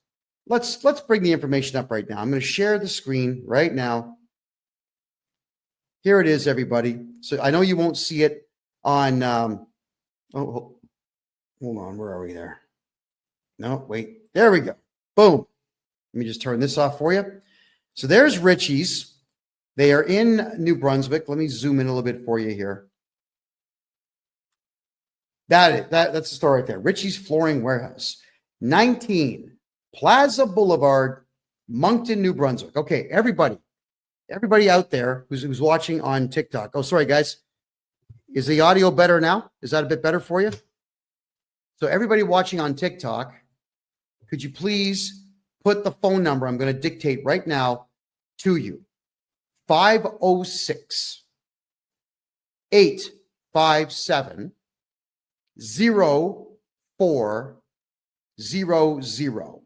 A: let's bring the information up right now. I'm going to share the screen right now. Here it is, everybody. So I know you won't see it on, hold on, where are we there? No, wait, there we go. Boom. Let me just turn this off for you. So there's Richie's. They are in New Brunswick. Let me zoom in a little bit for you here. That's the store right there. Richie's Flooring Warehouse, 19 Plaza Boulevard, Moncton, New Brunswick. Okay, everybody out there who's watching on TikTok. Oh, sorry, guys. Is the audio better now? Is that a bit better for you? So everybody watching on TikTok, could you please put the phone number I'm going to dictate right now to you? 506 857 0400.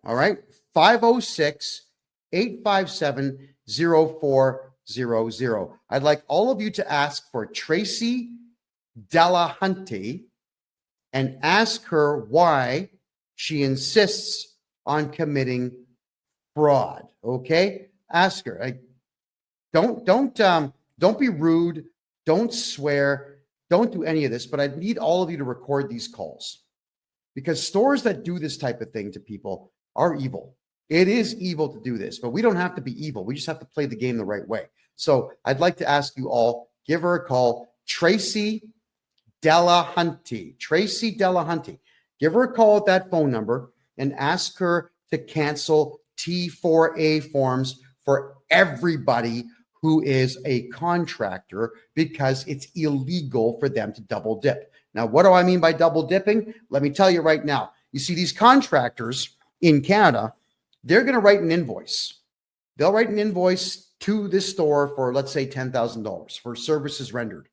A: All right. 506 857 0400. I'd like all of you to ask for Tracy Delahunty and ask her why she insists on committing fraud. Okay? Ask her. Don't be rude. Don't swear. Don't do any of this, but I need all of you to record these calls because stores that do this type of thing to people are evil. It is evil to do this, but we don't have to be evil. We just have to play the game the right way. So I'd like to ask you all, give her a call, Tracy Delahunty. Tracy Delahunty. Give her a call at that phone number and ask her to cancel T4A forms for everybody who is a contractor because it's illegal for them to double dip. Now, what do I mean by double dipping? Let me tell you right now. You see, these contractors in Canada, they're going to write an invoice. They'll write an invoice to this store for, let's say, $10,000 for services rendered.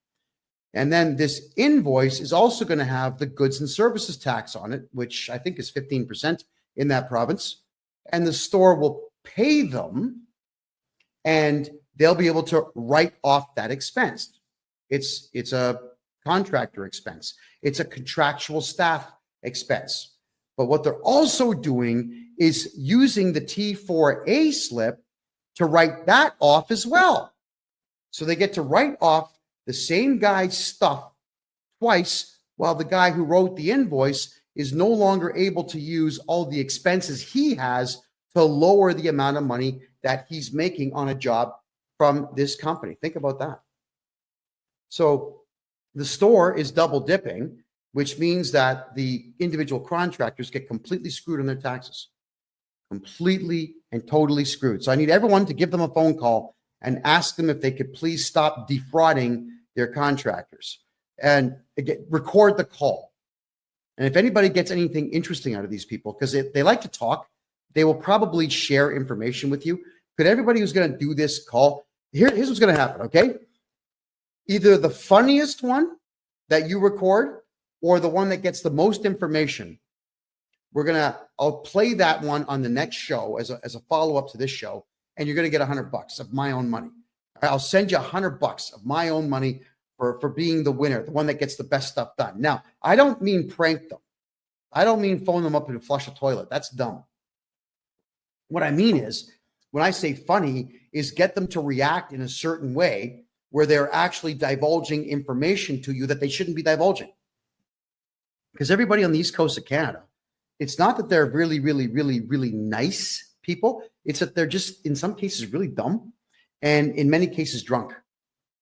A: And then this invoice is also going to have the goods and services tax on it, which I think is 15% in that province. And the store will pay them and they'll be able to write off that expense. It's a contractor expense. It's a contractual staff expense. But what they're also doing is using the T4A slip to write that off as well. So they get to write off the same guy's stuff twice Well, the guy who wrote the invoice is no longer able to use all the expenses he has to lower the amount of money that he's making on a job from this company. Think about that. So the store is double dipping, which means that the individual contractors get completely screwed on their taxes. Completely and totally screwed. So I need everyone to give them a phone call and ask them if they could please stop defrauding their contractors, and again, record the call. And if anybody gets anything interesting out of these people, because they like to talk, they will probably share information with you. Could everybody who's going to do this call, here's what's going to happen, okay? Either the funniest one that you record or the one that gets the most information. I'll play that one on the next show as a follow-up to this show, and you're going to get $100 of my own money. I'll send you $100 of my own money for being the winner, the one that gets the best stuff done. Now, I don't mean prank them. I don't mean phone them up and flush a toilet. That's dumb. What I mean is, when I say funny, is get them to react in a certain way where they're actually divulging information to you that they shouldn't be divulging. Because everybody on the East Coast of Canada, it's not that they're really, really, really, really nice people. It's that they're just, in some cases, really dumb, and in many cases, drunk.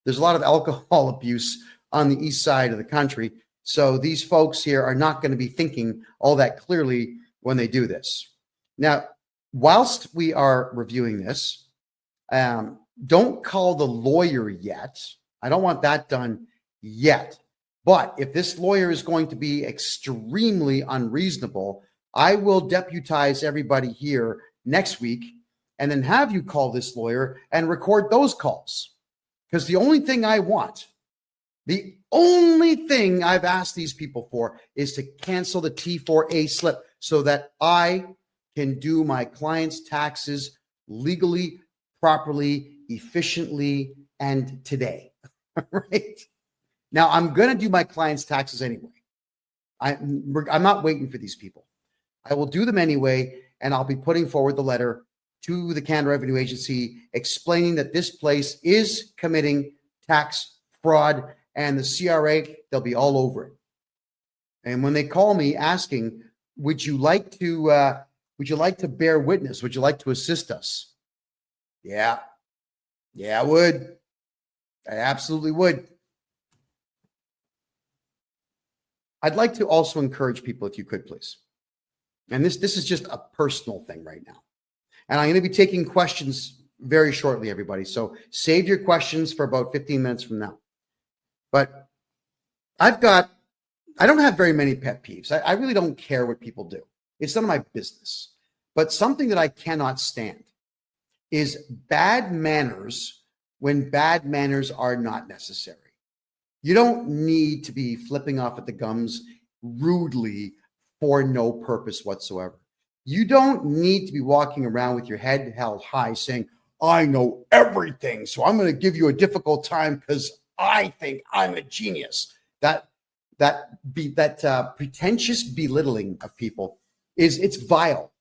A: There's a lot of alcohol abuse on the east side of the country. So these folks here are not going to be thinking all that clearly when they do this. Now, whilst we are reviewing this, don't call the lawyer yet. I don't want that done yet. But if this lawyer is going to be extremely unreasonable, I will deputize everybody here next week and then have you call this lawyer and record those calls. Because the only thing I want, the only thing I've asked these people for is to cancel the T4A slip so that I can do my client's taxes legally, properly, efficiently, and today. Right? Now, I'm going to do my client's taxes anyway. I'm not waiting for these people. I will do them anyway, and I'll be putting forward the letter to the Canada Revenue Agency explaining that this place is committing tax fraud, and the CRA, they'll be all over it. And when they call me asking, would you like to bear witness? Would you like to assist us? Yeah, I would. I absolutely would. I'd like to also encourage people, if you could, please. And this is just a personal thing right now. And I'm going to be taking questions very shortly, everybody. So save your questions for about 15 minutes from now. But I don't have very many pet peeves. I really don't care what people do. It's none of my business. But something that I cannot stand is bad manners when bad manners are not necessary. You don't need to be flipping off at the gums rudely for no purpose whatsoever. You don't need to be walking around with your head held high saying, I know everything, so I'm going to give you a difficult time because I think I'm a genius. That pretentious belittling of people it's vile.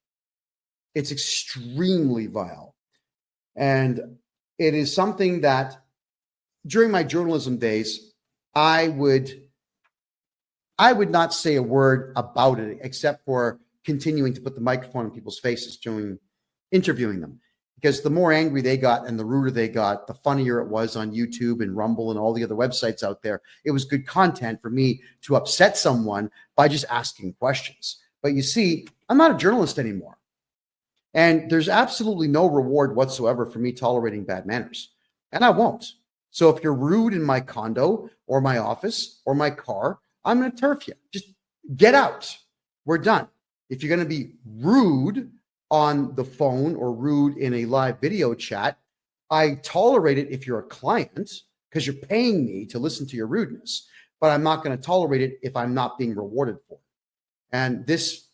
A: It's extremely vile. And it is something that during my journalism days, I would not say a word about it except for continuing to put the microphone in people's faces during interviewing them. Because the more angry they got and the ruder they got, the funnier it was on YouTube and Rumble and all the other websites out there. It was good content for me to upset someone by just asking questions. But you see, I'm not a journalist anymore. And there's absolutely no reward whatsoever for me tolerating bad manners. And I won't. So if you're rude in my condo or my office or my car, I'm going to turf you. Just get out. We're done. If you're going to be rude on the phone or rude in a live video chat, I tolerate it if you're a client because you're paying me to listen to your rudeness, but I'm not going to tolerate it if I'm not being rewarded for it. And this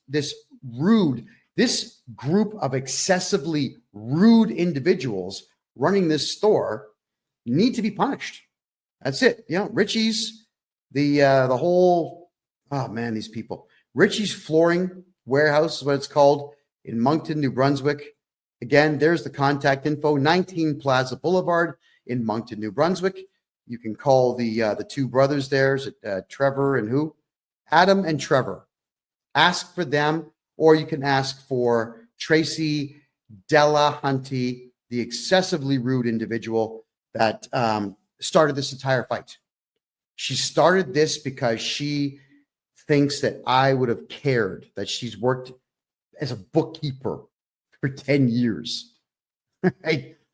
A: group of excessively rude individuals running this store need to be punished. That's it. You know, Richie's, the whole, oh man, these people. Richie's Flooring Warehouse is what it's called in Moncton, New Brunswick. Again, there's the contact info, 19 Plaza Boulevard in Moncton, New Brunswick. You can call the two brothers there, Trevor and who? Adam and Trevor. Ask for them, or you can ask for Tracy Delahunty, the excessively rude individual that started this entire fight. She started this because she thinks that I would have cared that she's worked as a bookkeeper for 10 years.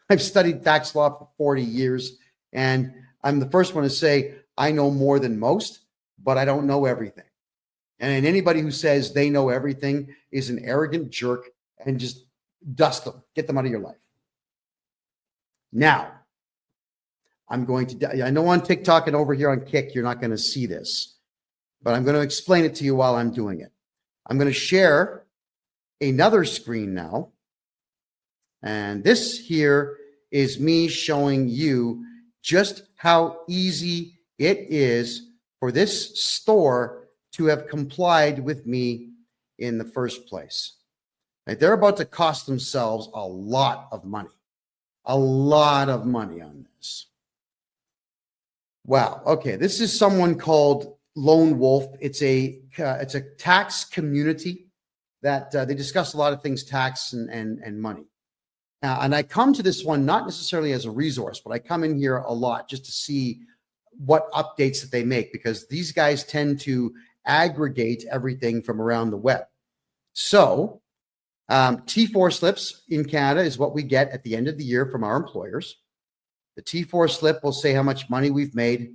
A: I've studied tax law for 40 years, and I'm the first one to say I know more than most, but I don't know everything. And anybody who says they know everything is an arrogant jerk, and just dust them, get them out of your life. Now, I'm going to, I know on TikTok and over here on Kick, you're not going to see this, but I'm going to explain it to you while I'm doing it. I'm going to share another screen now. And this here is me showing you just how easy it is for this store to have complied with me in the first place. Like, they're about to cost themselves a lot of money on this. Wow. Okay. This is someone called Lone Wolf. It's a tax community that they discuss a lot of things, tax and money. And I come to this one not necessarily as a resource, but I come in here a lot just to see what updates that they make, because these guys tend to aggregate everything from around the web. So T4 slips in Canada is what we get at the end of the year from our employers. The T4 slip will say how much money we've made.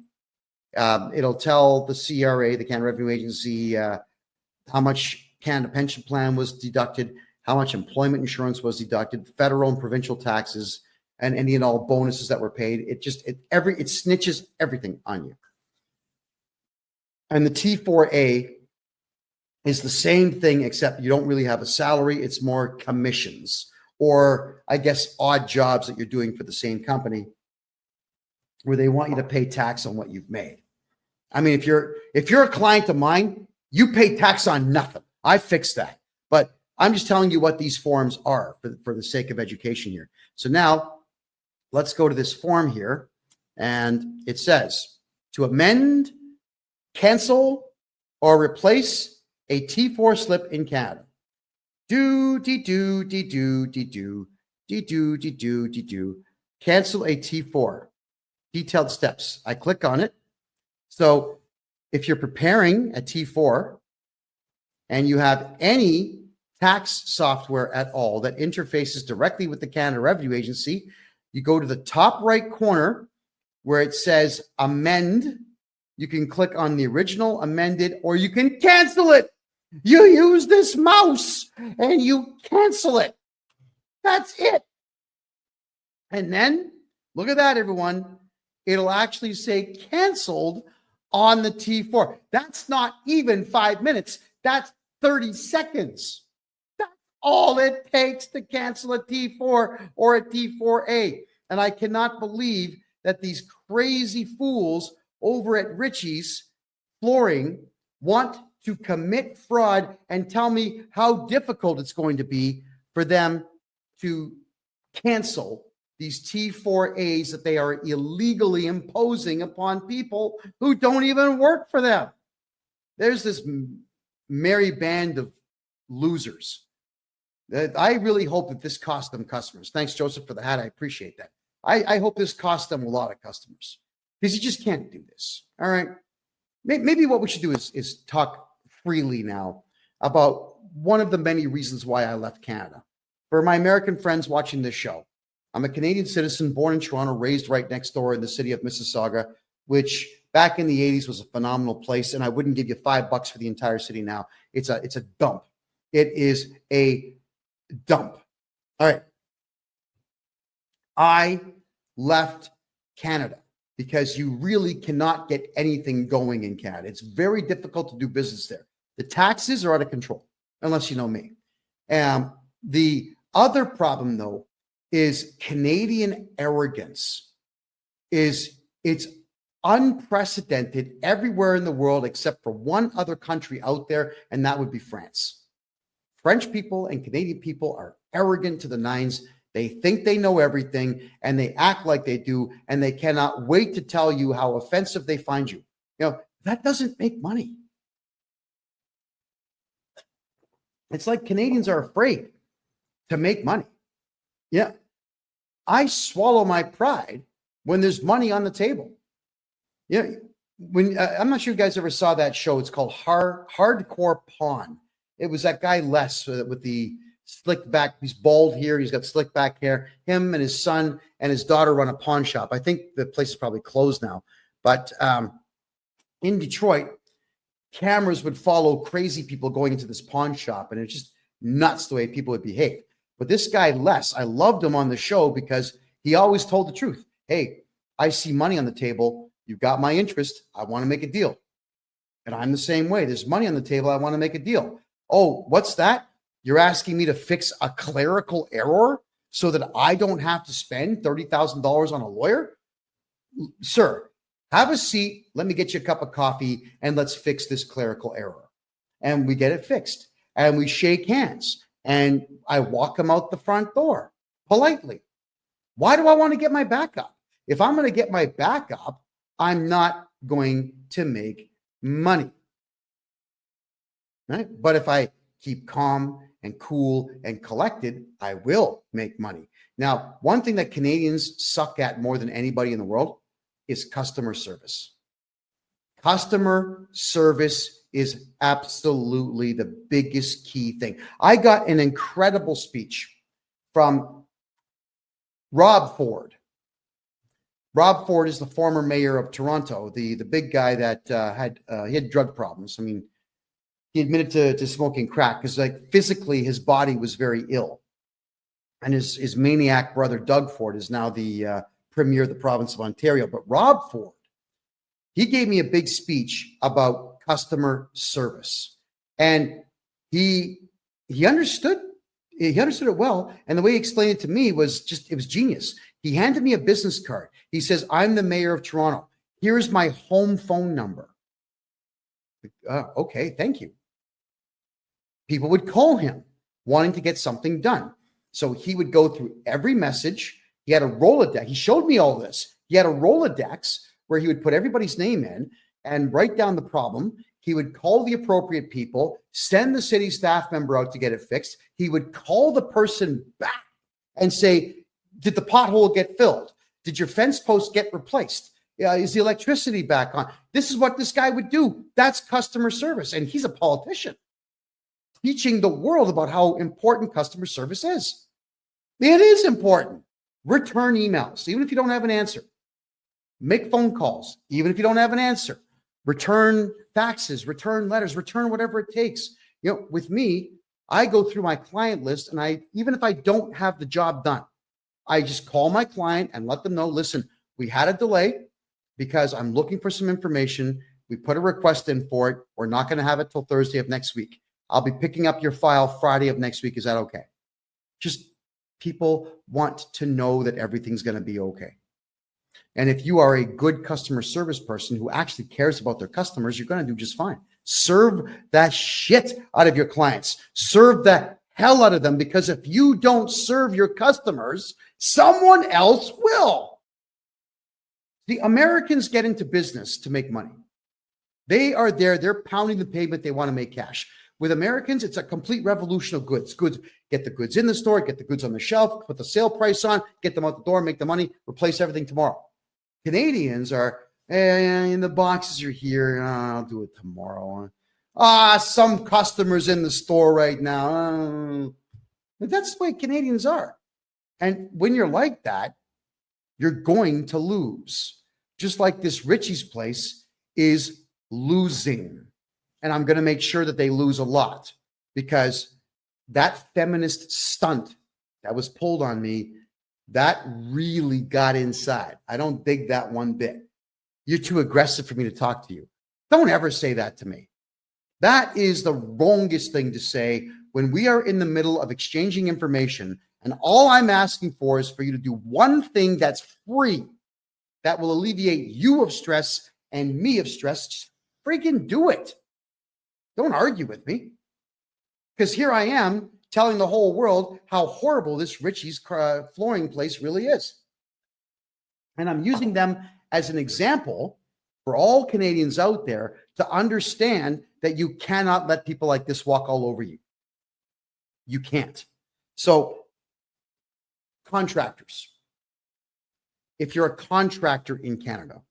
A: It'll tell the CRA, the Canada Revenue Agency, how much Canada Pension Plan was deducted, how much employment insurance was deducted, federal and provincial taxes, and any and all bonuses that were paid. It snitches everything on you. And the T4A is the same thing, except you don't really have a salary. It's more commissions, or I guess odd jobs that you're doing for the same company, where they want you to pay tax on what you've made. I mean, if you're a client of mine, you pay tax on nothing. I fixed that. But I'm just telling you what these forms are for the sake of education here. So now let's go to this form here. And it says to amend, cancel, or replace a T4 slip in Canada. Cancel a T4. Detailed steps. I click on it. So if you're preparing a T4 and you have any tax software at all that interfaces directly with the Canada Revenue Agency, you go to the top right corner where it says amend. You can click on the original, amended, or you can cancel it. You use this mouse and you cancel it. That's it. And then look at that, everyone. It'll actually say canceled on the T4. That's not even 5 minutes. That's 30 seconds. That's all it takes to cancel a T4 or a T4A. And I cannot believe that these crazy fools over at Richie's Flooring want to commit fraud and tell me how difficult it's going to be for them to cancel these T4As that they are illegally imposing upon people who don't even work for them. There's this merry band of losers. I really hope that this cost them customers. Thanks, Joseph, for the hat. I appreciate that. I hope this cost them a lot of customers, because you just can't do this. All right. Maybe what we should do is talk freely now about one of the many reasons why I left Canada. For my American friends watching this show, I'm a Canadian citizen, born in Toronto, raised right next door in the city of Mississauga, which back in the 80s was a phenomenal place, and I wouldn't give you $5 for the entire city now. It's a dump. It is a dump. All right. I left Canada because you really cannot get anything going in Canada. It's very difficult to do business there. The taxes are out of control, unless you know me. The other problem, though, is Canadian arrogance. It's unprecedented everywhere in the world except for one other country out there, and that would be France. French people and Canadian people are arrogant to the nines. They think they know everything, and they act like they do, and they cannot wait to tell you how offensive they find you. You know, that doesn't make money. It's like Canadians are afraid to make money. Yeah. I swallow my pride when there's money on the table. Yeah. When I'm not sure you guys ever saw that show. It's called Hardcore Pawn. It was that guy Les with the slick back. He's bald here. He's got slick back hair. Him and his son and his daughter run a pawn shop. I think the place is probably closed now. But in Detroit, cameras would follow crazy people going into this pawn shop, and it's just nuts the way people would behave. But this guy, Les, I loved him on the show because he always told the truth. Hey, I see money on the table. You've got my interest. I want to make a deal. And I'm the same way. There's money on the table. I want to make a deal. Oh, what's that? You're asking me to fix a clerical error so that I don't have to spend $30,000 on a lawyer? Sir, have a seat. Let me get you a cup of coffee and let's fix this clerical error. And we get it fixed. And we shake hands. And I walk him out the front door politely. Why do I want to get my back up? If I'm going to get my back up, I'm not going to make money. Right? But if I keep calm and cool and collected, I will make money. Now, one thing that Canadians suck at more than anybody in the world is customer service. Customer service is absolutely the biggest key thing. I got an incredible speech from Rob Ford. Rob Ford is the former mayor of Toronto, the big guy that he had drug problems. I mean, he admitted to smoking crack because, like, physically his body was very ill. And his maniac brother, Doug Ford, is now the premier of the province of Ontario. But Rob Ford, he gave me a big speech about customer service. And he understood it well. And the way he explained it to me was it was genius. He handed me a business card. He says, I'm the mayor of Toronto. Here's my home phone number. Okay, thank you. People would call him wanting to get something done. So he would go through every message. He had a Rolodex. He showed me all this. He had a Rolodex where he would put everybody's name in and write down the problem. He would call the appropriate people, send the city staff member out to get it fixed. He would call the person back and say, did the pothole get filled? Did your fence post get replaced? Is the electricity back on? This is what this guy would do. That's customer service. And he's a politician teaching the world about how important customer service is. It is important. Return emails, even if you don't have an answer. Make phone calls, even if you don't have an answer. Return faxes, return letters, return whatever it takes. With me, I go through my client list, and even if I don't have the job done, I just call my client and let them know, listen, we had a delay because I'm looking for some information. We put a request in for it. We're not going to have it till Thursday of next week. I'll be picking up your file Friday of next week. Is that okay? Just people want to know that everything's going to be okay. And if you are a good customer service person who actually cares about their customers, you're going to do just fine. Serve that shit out of your clients. Serve the hell out of them, because if you don't serve your customers, someone else will. The Americans get into business to make money. They are there. They're pounding the pavement. They want to make cash. With Americans, it's a complete revolution of goods. Get the goods in the store, get the goods on the shelf, put the sale price on, get them out the door, make the money, replace everything tomorrow. Canadians are, and the boxes are here. I'll do it tomorrow. Some customers in the store right now. But that's the way Canadians are. And when you're like that, you're going to lose. Just like this Richie's place is losing. And I'm going to make sure that they lose a lot, because that feminist stunt that was pulled on me, that really got inside. I don't dig that one bit. You're too aggressive for me to talk to you. Don't ever say that to me. That is the wrongest thing to say when we are in the middle of exchanging information, and all I'm asking for is for you to do one thing that's free, that will alleviate you of stress and me of stress. Just freaking do it. Don't argue with me. Because here I am telling the whole world how horrible this Richie's flooring place really is. And I'm using them as an example for all Canadians out there to understand that you cannot let people like this walk all over you. You can't. So contractors, if you're a contractor in Canada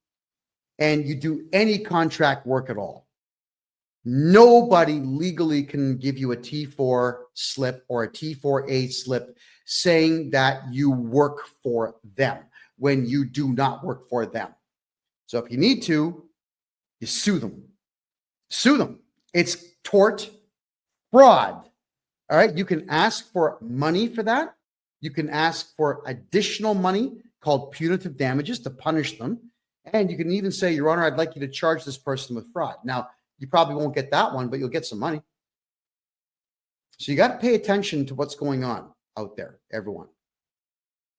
A: and you do any contract work at all, nobody legally can give you a T4 slip or a T4A slip saying that you work for them when you do not work for them. So if you need to, you sue them. Sue them. It's tort fraud. All right. You can ask for money for that. You can ask for additional money called punitive damages to punish them. And you can even say, Your Honor, I'd like you to charge this person with fraud. Now, you probably won't get that one, but you'll get some money. So you got to pay attention to what's going on out there, everyone.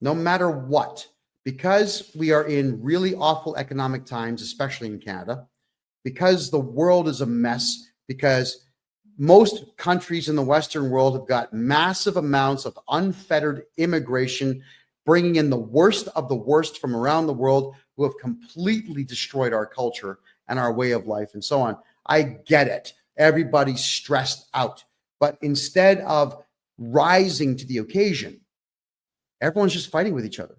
A: No matter what, because we are in really awful economic times, especially in Canada, because the world is a mess, because most countries in the Western world have got massive amounts of unfettered immigration, bringing in the worst of the worst from around the world who have completely destroyed our culture and our way of life and so on. I get it. Everybody's stressed out. But instead of rising to the occasion, everyone's just fighting with each other.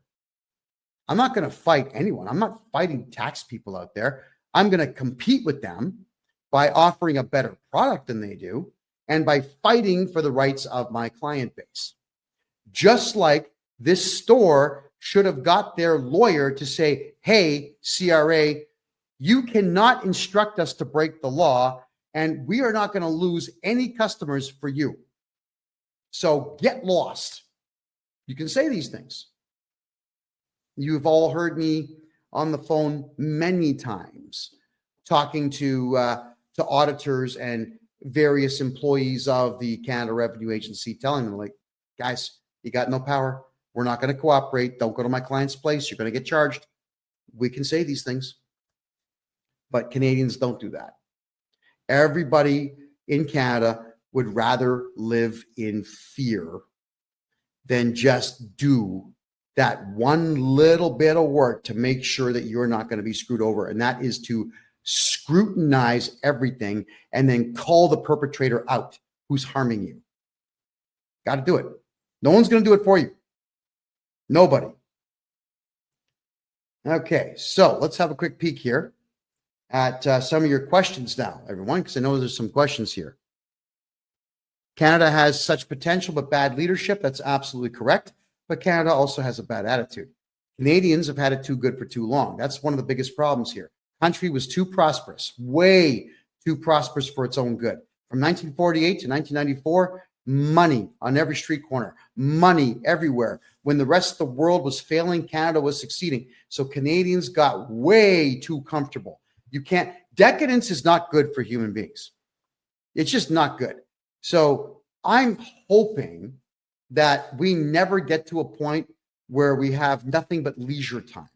A: I'm not going to fight anyone. I'm not fighting tax people out there. I'm going to compete with them by offering a better product than they do and by fighting for the rights of my client base. Just like this store should have got their lawyer to say, hey, CRA, you cannot instruct us to break the law, and we are not going to lose any customers for you. So get lost. You can say these things. You've all heard me on the phone many times talking to auditors and various employees of the Canada Revenue Agency, telling them, like, guys, you got no power. We're not going to cooperate. Don't go to my client's place. You're going to get charged. We can say these things. But Canadians don't do that. Everybody in Canada would rather live in fear than just do that one little bit of work to make sure that you're not going to be screwed over. And that is to scrutinize everything and then call the perpetrator out who's harming you. Got to do it. No one's going to do it for you. Nobody. Okay, so let's have a quick peek here at some of your questions now, everyone, because I know there's some questions here. Canada has such potential but bad leadership. That's absolutely correct. But Canada also has a bad attitude. Canadians have had it too good for too long. That's one of the biggest problems here. Country was too prosperous, way too prosperous for its own good. From 1948 to 1994, money on every street corner, money everywhere. When the rest of the world was failing, Canada was succeeding. So Canadians got way too comfortable. Decadence is not good for human beings. It's just not good. So I'm hoping that we never get to a point where we have nothing but leisure time,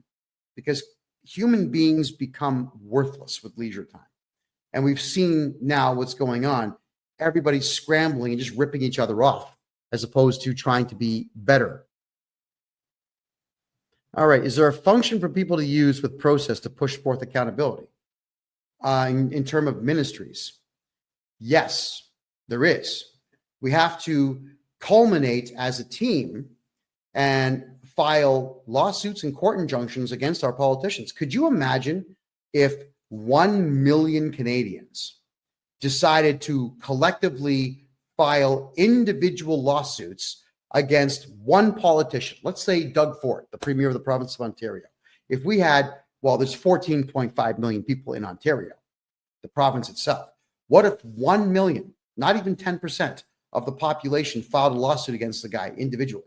A: because human beings become worthless with leisure time. And we've seen now what's going on. Everybody's scrambling and just ripping each other off as opposed to trying to be better. All right. Is there a function for people to use with process to push forth accountability in terms of ministries? Yes, there is. We have to culminate as a team and file lawsuits and court injunctions against our politicians. Could you imagine if 1 million Canadians decided to collectively file individual lawsuits against one politician? Let's say Doug Ford, the Premier of the province of Ontario. If we had, there's 14.5 million people in Ontario, the province itself. What if 1 million, not even 10% of the population, filed a lawsuit against the guy individually?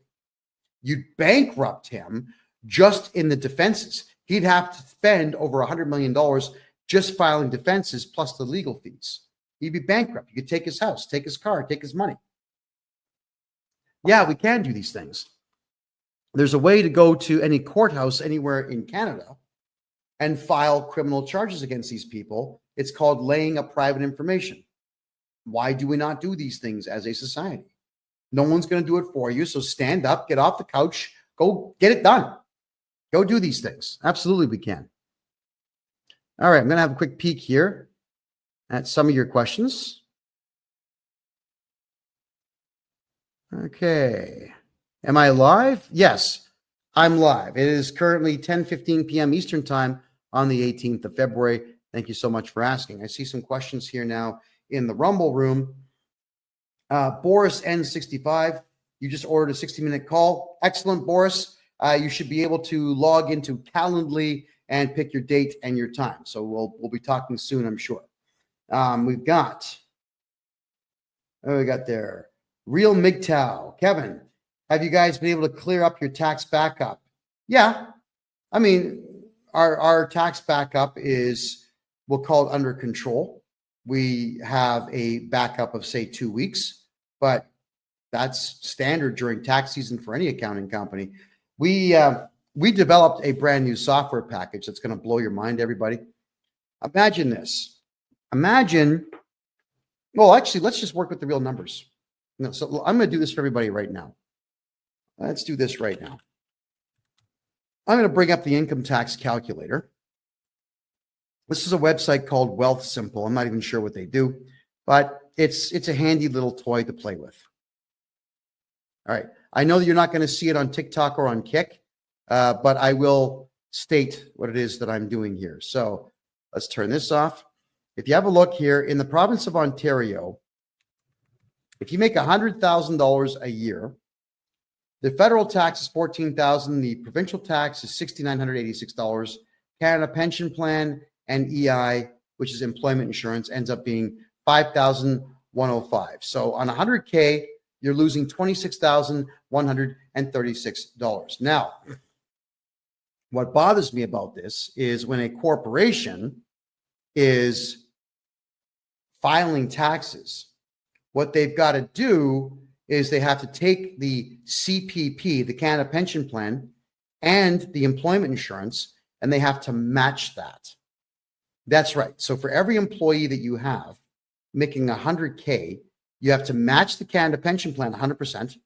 A: You'd bankrupt him just in the defenses. He'd have to spend over $100 million just filing defenses plus the legal fees. He'd be bankrupt. You could take his house, take his car, take his money. Yeah, we can do these things. There's a way to go to any courthouse anywhere in Canada and file criminal charges against these people. It's called laying up private information. Why do we not do these things as a society? No one's going to do it for you. So stand up, get off the couch, go get it done. Go do these things. Absolutely, we can. All right, I'm going to have a quick peek here at some of your questions. Okay. Am I live? Yes, I'm live. It is currently 10:15 p.m. Eastern time on the 18th of February. Thank you so much for asking. I see some questions here now in the Rumble room. Boris N65, you just ordered a 60-minute call. Excellent, Boris. You should be able to log into Calendly and pick your date and your time. So we'll be talking soon, I'm sure. We got there. Real MGTOW. Kevin, have you guys been able to clear up your tax backup? Yeah. I mean, our tax backup is, we'll call it under control. We have a backup of, say, 2 weeks, but that's standard during tax season for any accounting company. We developed a brand new software package that's going to blow your mind, everybody. Imagine this. Well, actually, let's just work with the real numbers. No, so I'm going to do this for everybody right now. Let's do this right now. I'm going to bring up the income tax calculator. This is a website called Wealth Simple. I'm not even sure what they do, but it's a handy little toy to play with. All right. I know that you're not going to see it on TikTok or on Kick, but I will state what it is that I'm doing here. So let's turn this off. If you have a look here in the province of Ontario, if you make $100,000 a year, the federal tax is $14,000. The provincial tax is $6,986. Canada Pension Plan and EI, which is employment insurance, ends up being $5,105. So on 100K, you're losing $26,136. Now, what bothers me about this is when a corporation is filing taxes, what they've got to do is they have to take the CPP, the Canada Pension Plan, and the employment insurance, and they have to match that. That's right. So for every employee that you have making 100K, you have to match the Canada Pension Plan 100%,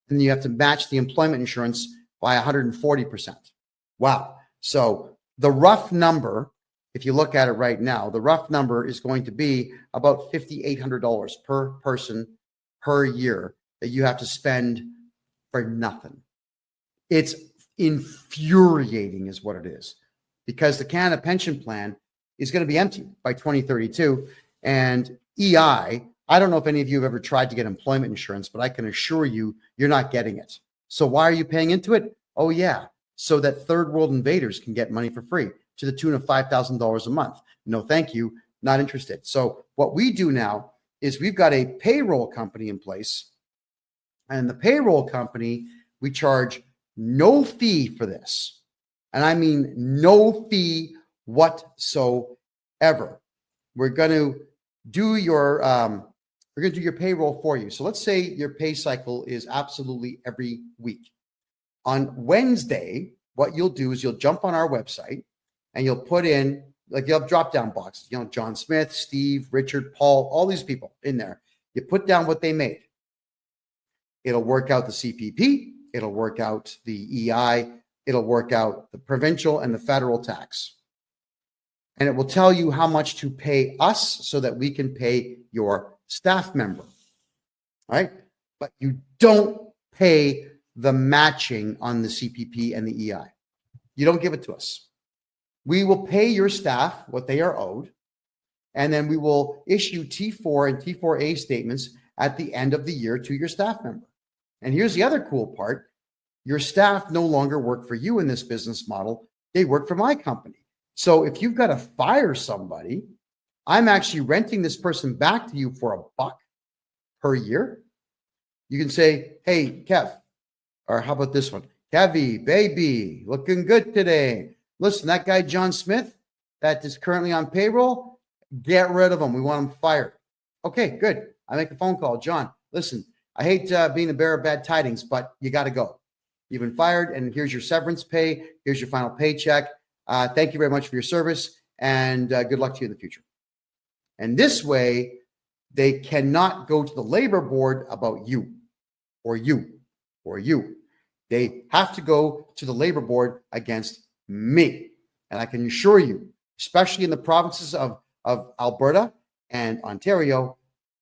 A: and you have to match the employment insurance by 140%. Wow. So the rough number, if you look at it right now, the rough number is going to be about $5,800 per person per year that you have to spend for nothing. It's infuriating is what it is, because the Canada Pension Plan is going to be empty by 2032. And EI, I don't know if any of you have ever tried to get employment insurance, but I can assure you, you're not getting it. So why are you paying into it? Oh, yeah, so that third world invaders can get money for free to the tune of $5,000 a month. No, thank you. Not interested. So what we do now is we've got a payroll company in place, and the payroll company, we charge no fee for this. And I mean no fee whatsoever. We're going to do your payroll for you. So let's say your pay cycle is absolutely every week. On Wednesday, what you'll do is you'll jump on our website and you'll put in, like, you'll have drop-down boxes, John Smith, Steve, Richard, Paul, all these people in there. You put down what they made. It'll work out the CPP. It'll work out the EI. It'll work out the provincial and the federal tax. And it will tell you how much to pay us so that we can pay your staff member. All right? But you don't pay the matching on the CPP and the EI. You don't give it to us. We will pay your staff what they are owed, and then we will issue T4 and T4A statements at the end of the year to your staff member. And here's the other cool part. Your staff no longer work for you in this business model. They work for my company. So if you've got to fire somebody, I'm actually renting this person back to you for $1 per year. You can say, hey, Kev, or how about this one? Kevy, baby, looking good today. Listen, that guy, John Smith, that is currently on payroll, get rid of him. We want him fired. Okay, good. I make a phone call. John, listen, I hate being the bearer of bad tidings, but you got to go. You've been fired, and here's your severance pay. Here's your final paycheck. Thank you very much for your service, and good luck to you in the future. And this way, they cannot go to the labor board about you or you or you. They have to go to the labor board against me. And I can assure you, especially in the provinces of Alberta and Ontario,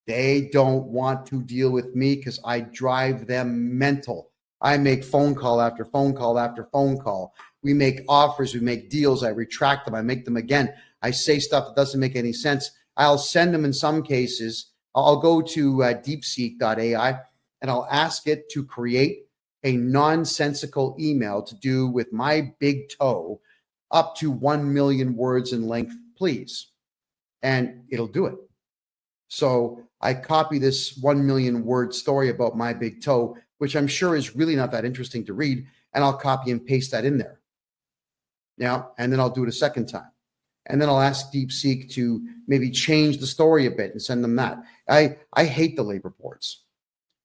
A: They don't want to deal with me because I drive them mental. I make phone call after phone call after phone call. We make offers, we make deals, I retract them, I make them again. I say stuff that doesn't make any sense. I'll send them in some cases. I'll go to deepseek.ai and I'll ask it to create a nonsensical email to do with my big toe up to 1 million words in length, please. And it'll do it. So I copy this 1 million word story about my big toe, which I'm sure is really not that interesting to read, and I'll copy and paste that in there. Now, and then I'll do it a second time. And then I'll ask DeepSeek to maybe change the story a bit and send them that. I hate the labor boards.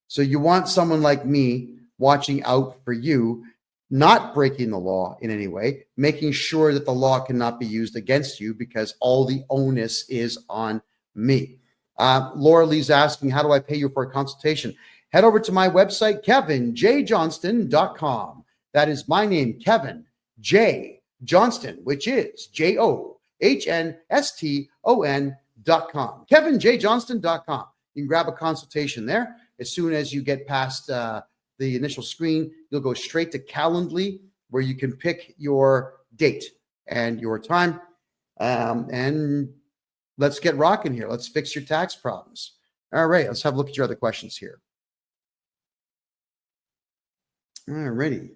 A: So you want someone like me watching out for you, not breaking the law in any way, making sure that the law cannot be used against you because all the onus is on me. Laura Lee's asking, how do I pay you for a consultation? Head over to my website, KevinJJohnston.com. That is my name, Kevin J. Johnston, which is JOHNSTON.com. KevinJJohnston.com. You can grab a consultation there. As soon as you get past the initial screen, you'll go straight to Calendly, where you can pick your date and your time. And let's get rocking here. Let's fix your tax problems. All right, let's have a look at your other questions here. All righty.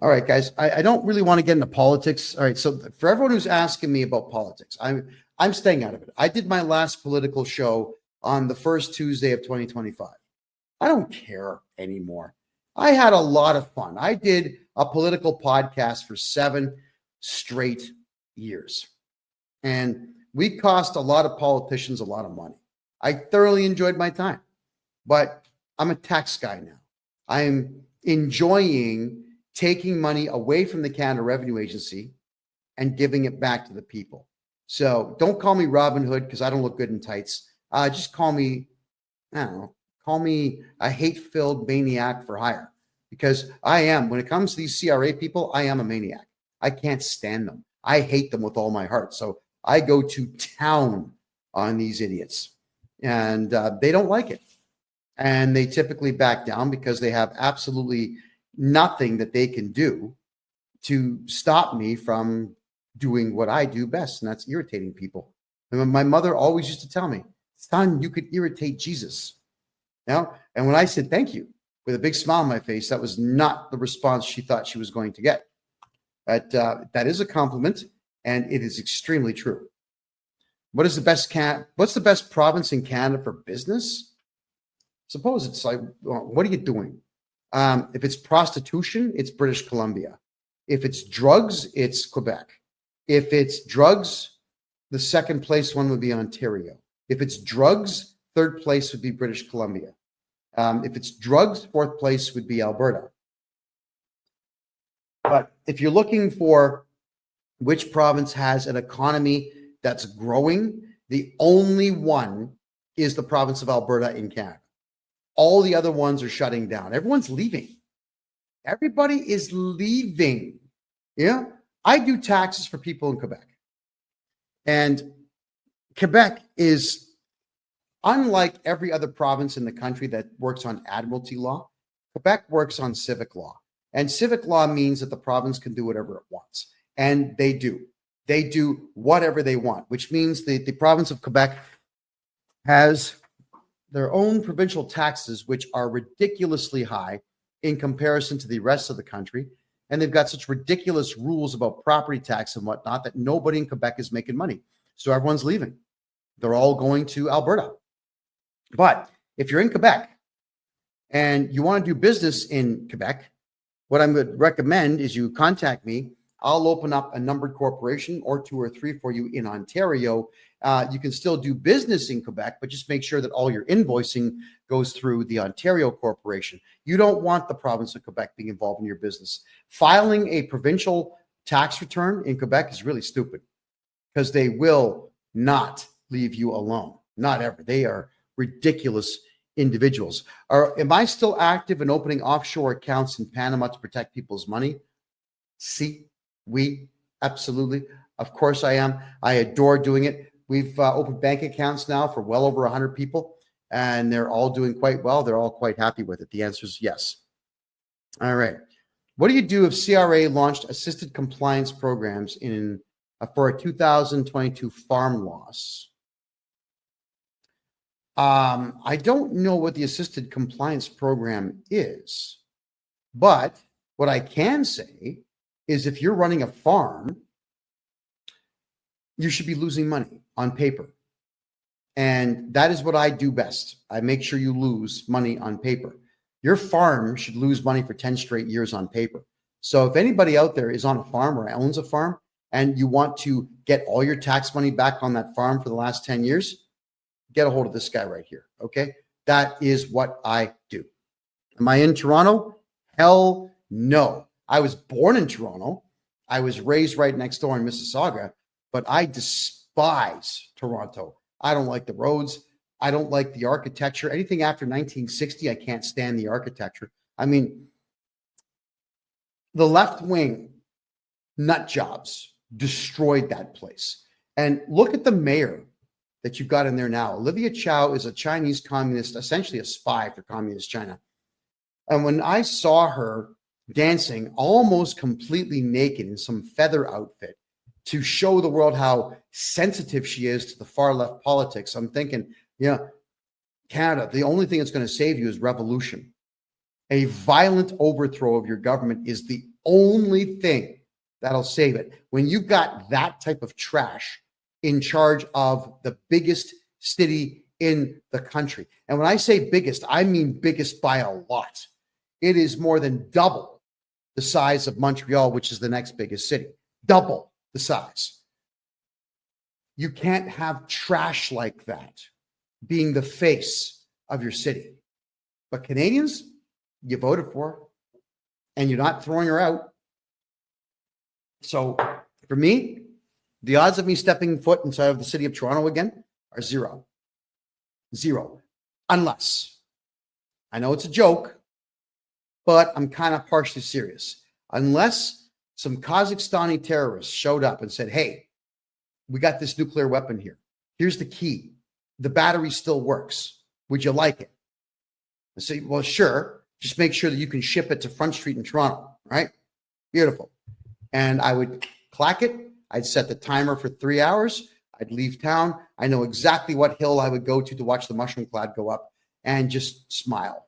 A: All right, guys, I don't really want to get into politics. All right, so for everyone who's asking me about politics, I'm staying out of it. I did my last political show on the first Tuesday of 2025. I don't care anymore. I had a lot of fun. I did a political podcast for 7 straight years. And we cost a lot of politicians a lot of money. I thoroughly enjoyed my time. But I'm a tax guy now. I'm enjoying taking money away from the Canada Revenue Agency and giving it back to the people. So don't call me Robin Hood because I don't look good in tights. Just call me, I don't know, call me a hate-filled maniac for hire, because I am, when it comes to these CRA people, I am a maniac. I can't stand them. I hate them with all my heart. So I go to town on these idiots, and they don't like it. And they typically back down because they have absolutely nothing that they can do to stop me from doing what I do best, and that's irritating people. And my mother always used to tell me, son, you could irritate Jesus. Now, and when I said thank you with a big smile on my face, that was not the response she thought she was going to get. But that is a compliment, and it is extremely true. What's the best province in Canada for business? Suppose it's like, well, what are you doing? If it's prostitution, it's British Columbia. If it's drugs, it's Quebec. If it's drugs, the second place one would be Ontario. If it's drugs, third place would be British Columbia. If it's drugs, fourth place would be Alberta. But if you're looking for which province has an economy that's growing, the only one is the province of Alberta in Canada. All the other ones are shutting down. Everyone's leaving. Everybody is leaving. Yeah. I do taxes for people in Quebec. And Quebec is unlike every other province in the country that works on admiralty law. Quebec works on civic law. And civic law means that the province can do whatever it wants. And they do. They do whatever they want, which means the province of Quebec has their own provincial taxes, which are ridiculously high in comparison to the rest of the country. And they've got such ridiculous rules about property tax and whatnot that nobody in Quebec is making money. So everyone's leaving. They're all going to Alberta. But if you're in Quebec and you want to do business in Quebec, what I would recommend is you contact me. I'll open up a numbered corporation or 2 or 3 for you in Ontario. You can still do business in Quebec, but just make sure that all your invoicing goes through the Ontario corporation. You don't want the province of Quebec being involved in your business. Filing a provincial tax return in Quebec is really stupid because they will not leave you alone. Not ever. They are ridiculous individuals. Am I still active in opening offshore accounts in Panama to protect people's money? Si, oui, Absolutely. Of course I am. I adore doing it. We've opened bank accounts now for well over 100 people, and they're all doing quite well. They're all quite happy with it. The answer is yes. All right. What do you do if CRA launched assisted compliance programs for a 2022 farm loss? I don't know what the assisted compliance program is, but what I can say is if you're running a farm, you should be losing money on paper. And that is what I do best. I make sure you lose money on paper. Your farm should lose money for 10 straight years on paper. So if anybody out there is on a farm or owns a farm and you want to get all your tax money back on that farm for the last 10 years, get a hold of this guy right here. Okay. That is what I do. Am I in Toronto? Hell no. I was born in Toronto. I was raised right next door in Mississauga, but I despise Toronto. I don't like the roads. I don't like the architecture. Anything after 1960, I can't stand the architecture. I mean, the left wing nut jobs destroyed that place. And look at the mayor that you've got in there now. Olivia Chow is a Chinese communist, essentially a spy for communist China. And when I saw her dancing almost completely naked in some feather outfit to show the world how sensitive she is to the far left politics, I'm thinking, yeah, Canada, the only thing that's going to save you is revolution. A violent overthrow of your government is the only thing that'll save it. When you've got that type of trash in charge of the biggest city in the country. And when I say biggest, I mean biggest by a lot. It is more than double the size of Montreal, which is the next biggest city. Double the size. You can't have trash like that being the face of your city. But Canadians, you voted for her, and you're not throwing her out. So for me, the odds of me stepping foot inside of the city of Toronto again are zero. Zero. Unless, I know it's a joke, but I'm kind of partially serious. Unless some Kazakhstani terrorists showed up and said, hey, we got this nuclear weapon here. Here's the key. The battery still works. Would you like it? I say, well, sure. Just make sure that you can ship it to Front Street in Toronto, right? Beautiful. And I would clack it. I'd set the timer for 3 hours. I'd leave town. I know exactly what hill I would go to watch the mushroom cloud go up and just smile.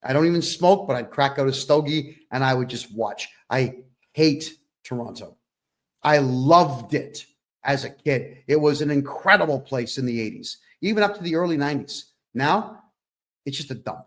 A: I don't even smoke, but I'd crack out a stogie and I would just watch. I hate Toronto. I loved it as a kid. It was an incredible place in the 80s, even up to the early 90s. Now, it's just a dump.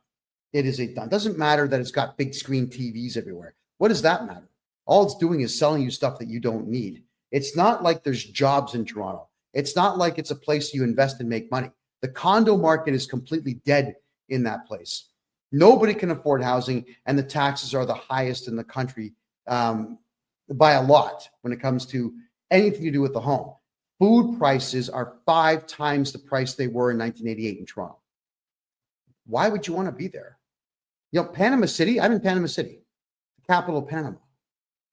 A: It is a dump. It doesn't matter that it's got big screen TVs everywhere. What does that matter? All it's doing is selling you stuff that you don't need. It's not like there's jobs in Toronto. It's not like it's a place you invest and make money. The condo market is completely dead in that place. Nobody can afford housing, and the taxes are the highest in the country by a lot when it comes to anything to do with the home. Food prices are 5 times the price they were in 1988 in Toronto. Why would you want to be there? You know, Panama City, I'm in Panama City, the capital of Panama.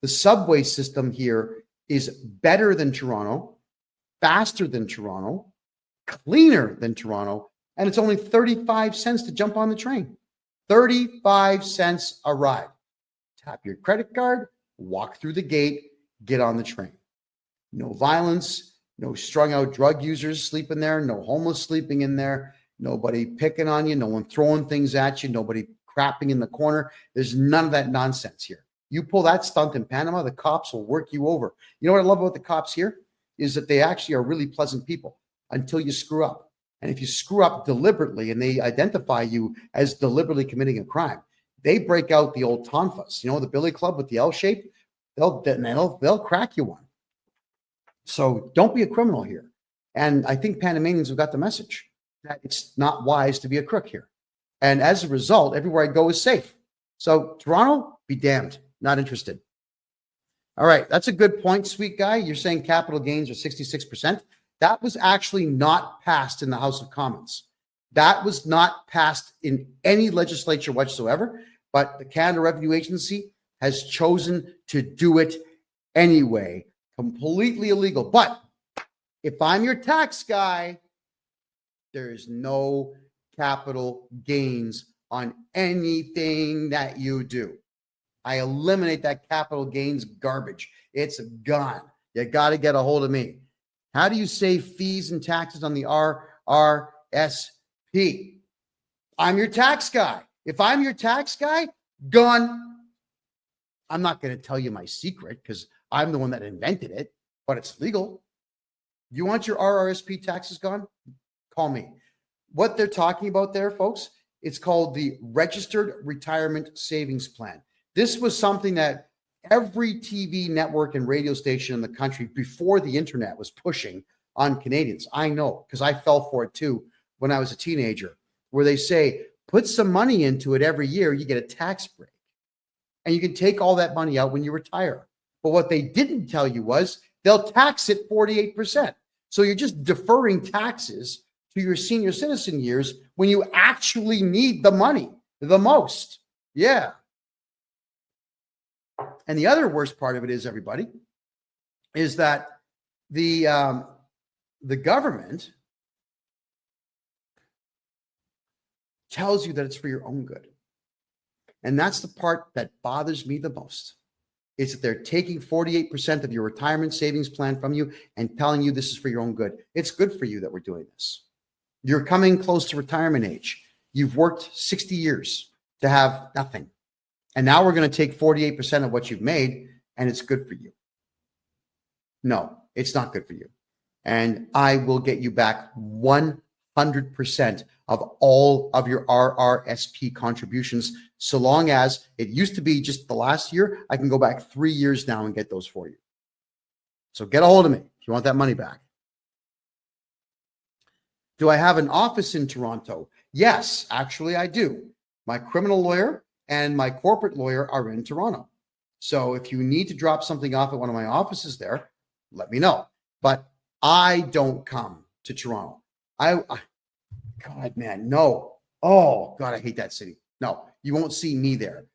A: The subway system here is better than Toronto, faster than Toronto, cleaner than Toronto, and it's only 35 cents to jump on the train. 35 cents a ride. Tap your credit card, walk through the gate, get on the train. No violence, no strung out drug users sleeping there, no homeless sleeping in there, nobody picking on you, no one throwing things at you, nobody crapping in the corner. There's none of that nonsense here. You pull that stunt in Panama, the cops will work you over. You know what I love about the cops here is that they actually are really pleasant people until you screw up. And if you screw up deliberately and they identify you as deliberately committing a crime, they break out the old tonfas, you know, the billy club with the L shape, they'll crack you one. So don't be a criminal here. And I think Panamanians have got the message that it's not wise to be a crook here. And as a result, everywhere I go is safe. So Toronto, be damned. Not interested. All right. That's a good point, sweet guy. You're saying capital gains are 66%. That was actually not passed in the House of Commons. That was not passed in any legislature whatsoever, but the Canada Revenue Agency has chosen to do it anyway. Completely illegal. But if I'm your tax guy, there is no capital gains on anything that you do. I eliminate that capital gains garbage. It's gone. You got to get a hold of me. How do you save fees and taxes on the RRSP? I'm your tax guy. If I'm your tax guy, gone. I'm not going to tell you my secret because I'm the one that invented it, but it's legal. You want your RRSP taxes gone? Call me. What they're talking about there, folks, it's called the Registered Retirement Savings Plan. This was something that every TV network and radio station in the country before the internet was pushing on Canadians. I know because I fell for it too when I was a teenager, where they say, put some money into it every year, you get a tax break. And you can take all that money out when you retire. But what they didn't tell you was they'll tax it 48%. So you're just deferring taxes to your senior citizen years when you actually need the money the most. Yeah. And the other worst part of it is, everybody, is that the government tells you that it's for your own good. And that's the part that bothers me the most, is that they're taking 48% of your retirement savings plan from you and telling you this is for your own good. It's good for you that we're doing this. You're coming close to retirement age. You've worked 60 years to have nothing. And now we're going to take 48% of what you've made, and it's good for you. No, it's not good for you. And I will get you back 100% of all of your RRSP contributions, so long as it used to be just the last year. I can go back 3 years now and get those for you. So get a hold of me if you want that money back. Do I have an office in Toronto? Yes, actually I do. My criminal lawyer and my corporate lawyer are in Toronto. So if you need to drop something off at one of my offices there, let me know. But I don't come to Toronto. God, man, no. Oh, God, I hate that city. No, you won't see me there.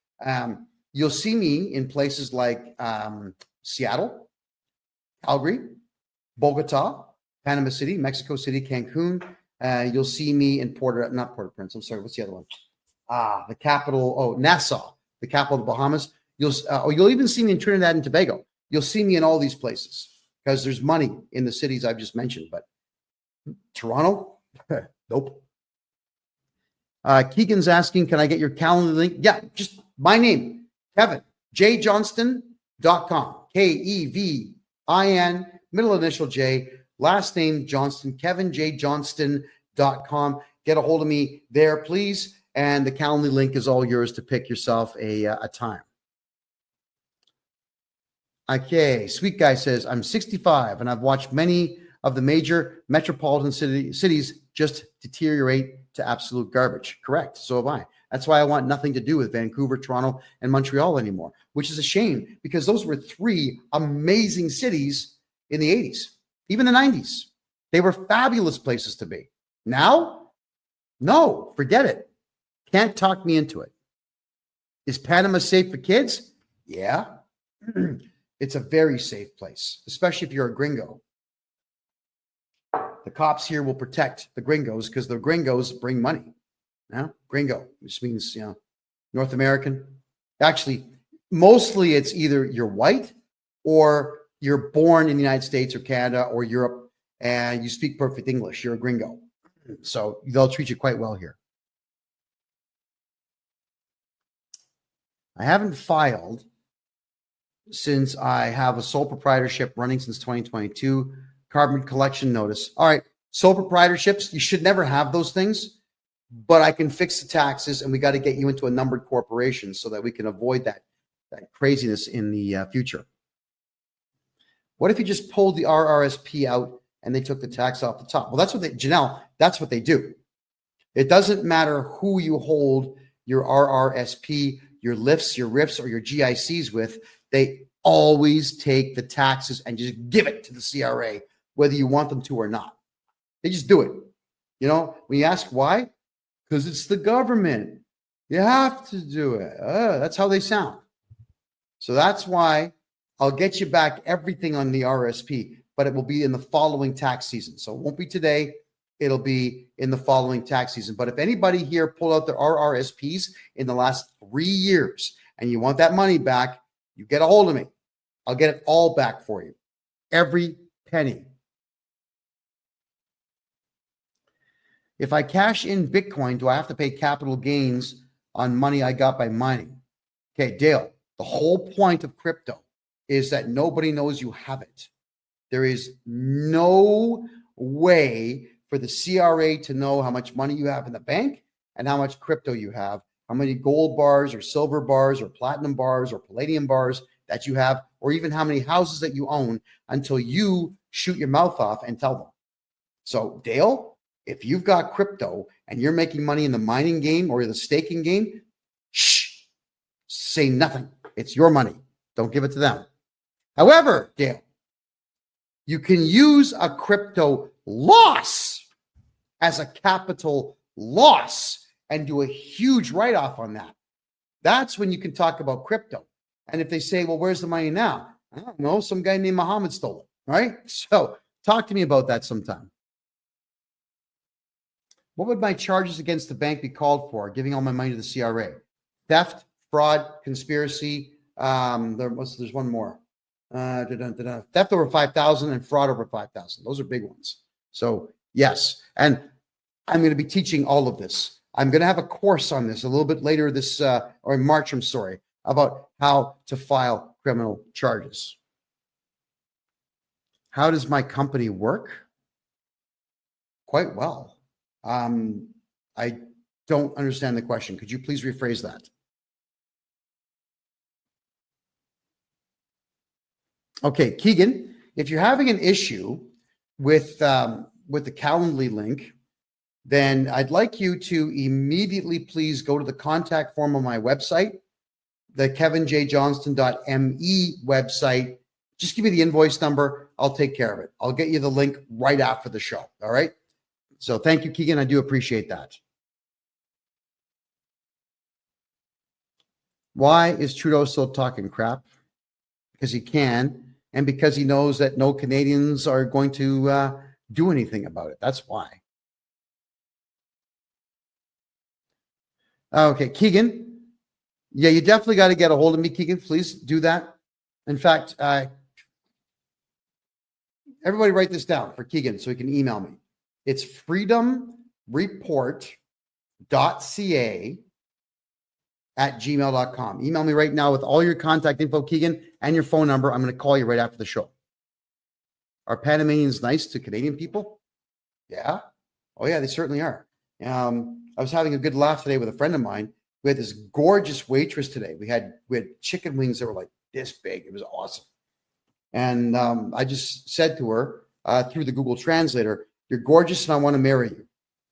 A: You'll see me in places like Seattle, Calgary, Bogota, Panama City, Mexico City, Cancun. You'll see me in not Port-au-Prince. I'm sorry. What's the other one? The capital. Oh, Nassau, the capital of the Bahamas. You'll even see me in Trinidad and Tobago. You'll see me in all these places because there's money in the cities I've just mentioned. But Toronto, nope. Keegan's asking, can I get your calendar link? Yeah, just my name, KevinJJohnston.com. KEVIN, middle initial J, last name Johnston, KevinJJohnston.com. Get a hold of me there, please. And the calendar link is all yours to pick yourself a time. Okay, Sweet Guy says, I'm 65 and I've watched many of the major metropolitan cities just deteriorate to absolute garbage. Correct. So have I. That's why I want nothing to do with Vancouver, Toronto, and Montreal anymore, which is a shame because those were three amazing cities in the 80s, even the 90s. They were fabulous places to be. Now, no, forget it. Can't talk me into it. Is Panama safe for kids? Yeah. It's a very safe place, especially if you're a gringo. The cops here will protect the gringos because the gringos bring money. Now, gringo, which means, North American. Actually, mostly it's either you're white or you're born in the United States or Canada or Europe and you speak perfect English. You're a gringo. So they'll treat you quite well here. I haven't filed since I have a sole proprietorship running since 2022. Carbon collection notice. All right. Sole proprietorships, you should never have those things, but I can fix the taxes and we got to get you into a numbered corporation so that we can avoid that craziness in the future. What if you just pulled the RRSP out and they took the tax off the top? Well, that's what Janelle, that's what they do. It doesn't matter who you hold your RRSP, your lifts, your RIFs, or your GICs with. They always take the taxes and just give it to the CRA, whether you want them to or not. They just do it. When you ask why, because it's the government. You have to do it. That's how they sound. So that's why I'll get you back everything on the RSP, but it will be in the following tax season. So it won't be today. It'll be in the following tax season. But if anybody here pulled out their RRSPs in the last 3 years and you want that money back, you get a hold of me. I'll get it all back for you. Every penny. If I cash in Bitcoin, do I have to pay capital gains on money I got by mining? Okay, Dale, the whole point of crypto is that nobody knows you have it. There is no way for the CRA to know how much money you have in the bank and how much crypto you have, how many gold bars or silver bars or platinum bars or palladium bars that you have, or even how many houses that you own until you shoot your mouth off and tell them. So, Dale, if you've got crypto and you're making money in the mining game or the staking game, shh, say nothing. It's your money. Don't give it to them. However, Dale, you can use a crypto loss as a capital loss and do a huge write-off on that. That's when you can talk about crypto. And if they say, well, where's the money now? I don't know. Some guy named Muhammad stole it, right? So talk to me about that sometime. What would my charges against the bank be called for? Giving all my money to the CRA? Theft, fraud, conspiracy. There's one more. Theft over 5,000 and fraud over 5,000. Those are big ones. So yes, and I'm going to be teaching all of this. I'm going to have a course on this a little bit later this, or in March, I'm sorry, about how to file criminal charges. How does my company work? Quite well. I don't understand the question. Could you please rephrase that? Okay, Keegan, if you're having an issue with the Calendly link, then I'd like you to immediately please go to the contact form on my website, the KevinJJohnston.me website. Just give me the invoice number. I'll take care of it. I'll get you the link right after the show. All right. So thank you, Keegan. I do appreciate that. Why is Trudeau still talking crap? Because he can, and because he knows that no Canadians are going to do anything about it. That's why. Okay, Keegan. Yeah, you definitely got to get a hold of me, Keegan. Please do that. In fact, everybody write this down for Keegan so he can email me. It's freedomreport.ca@gmail.com. Email me right now with all your contact info, Keegan, and your phone number. I'm going to call you right after the show. Are Panamanians nice to Canadian people? Yeah. Oh, yeah, they certainly are. I was having a good laugh today with a friend of mine. We had this gorgeous waitress today. We had chicken wings that were like this big. It was awesome. And I just said to her through the Google Translator, "You're gorgeous and I want to marry you."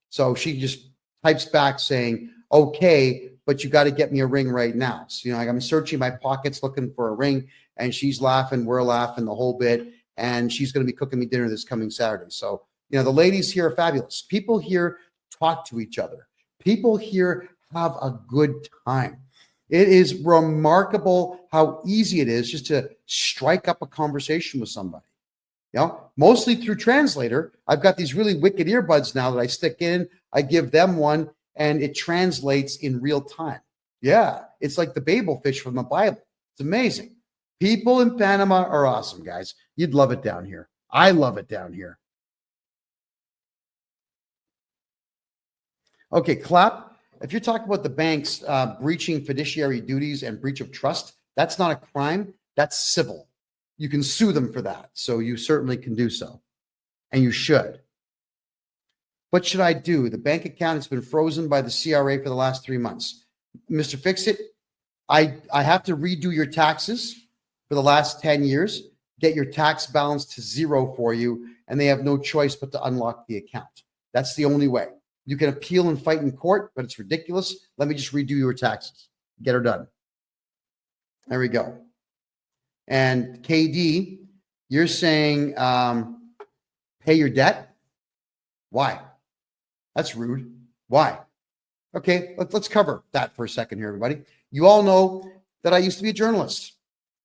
A: So she just types back saying, "Okay, but you got to get me a ring right now." So, I'm searching my pockets looking for a ring, and she's laughing, we're laughing the whole bit, and she's going to be cooking me dinner this coming Saturday. So, the ladies here are fabulous. People here talk to each other. People here have a good time. It is remarkable how easy it is just to strike up a conversation with somebody. Mostly through Translator. I've got these really wicked earbuds now that I stick in. I give them one, and it translates in real time. Yeah, it's like the Babel fish from the Bible. It's amazing. People in Panama are awesome, guys. You'd love it down here. I love it down here. Okay, Clap. If you're talking about the banks breaching fiduciary duties and breach of trust, that's not a crime. That's civil. You can sue them for that. So you certainly can do so. And you should. What should I do? The bank account has been frozen by the CRA for the last 3 months. Mr. Fix-It, I have to redo your taxes for the last 10 years, get your tax balance to zero for you, and they have no choice but to unlock the account. That's the only way. You can appeal and fight in court, but it's ridiculous. Let me just redo your taxes. Get her done. There we go. And KD, you're saying pay your debt? Why? That's rude. Why? Okay, let's cover that for a second here, everybody. You all know that I used to be a journalist.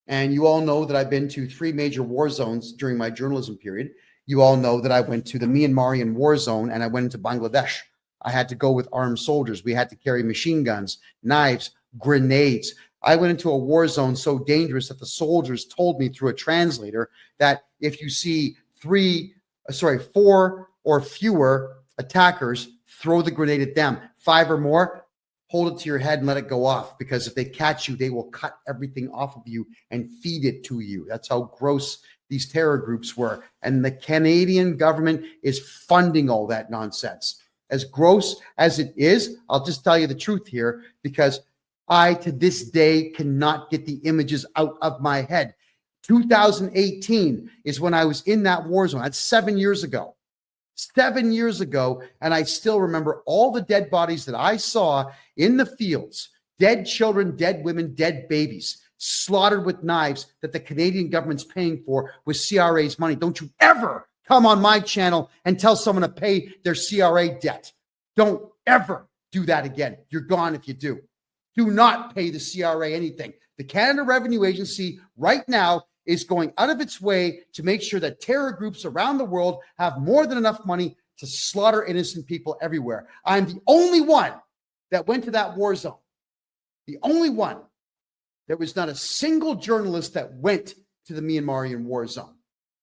A: And you all know that I've been to 3 major war zones during my journalism period. You all know that I went to the Myanmarian war zone and I went into Bangladesh. I had to go with armed soldiers. We had to carry machine guns, knives, grenades. I went into a war zone so dangerous that the soldiers told me through a translator that if you see 4 or fewer attackers, throw the grenade at them. 5 or more, hold it to your head and let it go off, because if they catch you, they will cut everything off of you and feed it to you. That's how gross these terror groups were. And the Canadian government is funding all that nonsense. As gross as it is, I'll just tell you the truth here, because I, to this day, cannot get the images out of my head. 2018 is when I was in that war zone. That's 7 years ago. 7 years ago, and I still remember all the dead bodies that I saw in the fields. Dead children, dead women, dead babies, slaughtered with knives that the Canadian government's paying for with CRA's money. Don't you ever come on my channel and tell someone to pay their CRA debt. Don't ever do that again. You're gone if you do. Do not pay the CRA anything. The Canada Revenue Agency right now is going out of its way to make sure that terror groups around the world have more than enough money to slaughter innocent people everywhere. I'm the only one that went to that war zone. The only one. There was not a single journalist that went to the Myanmarian war zone.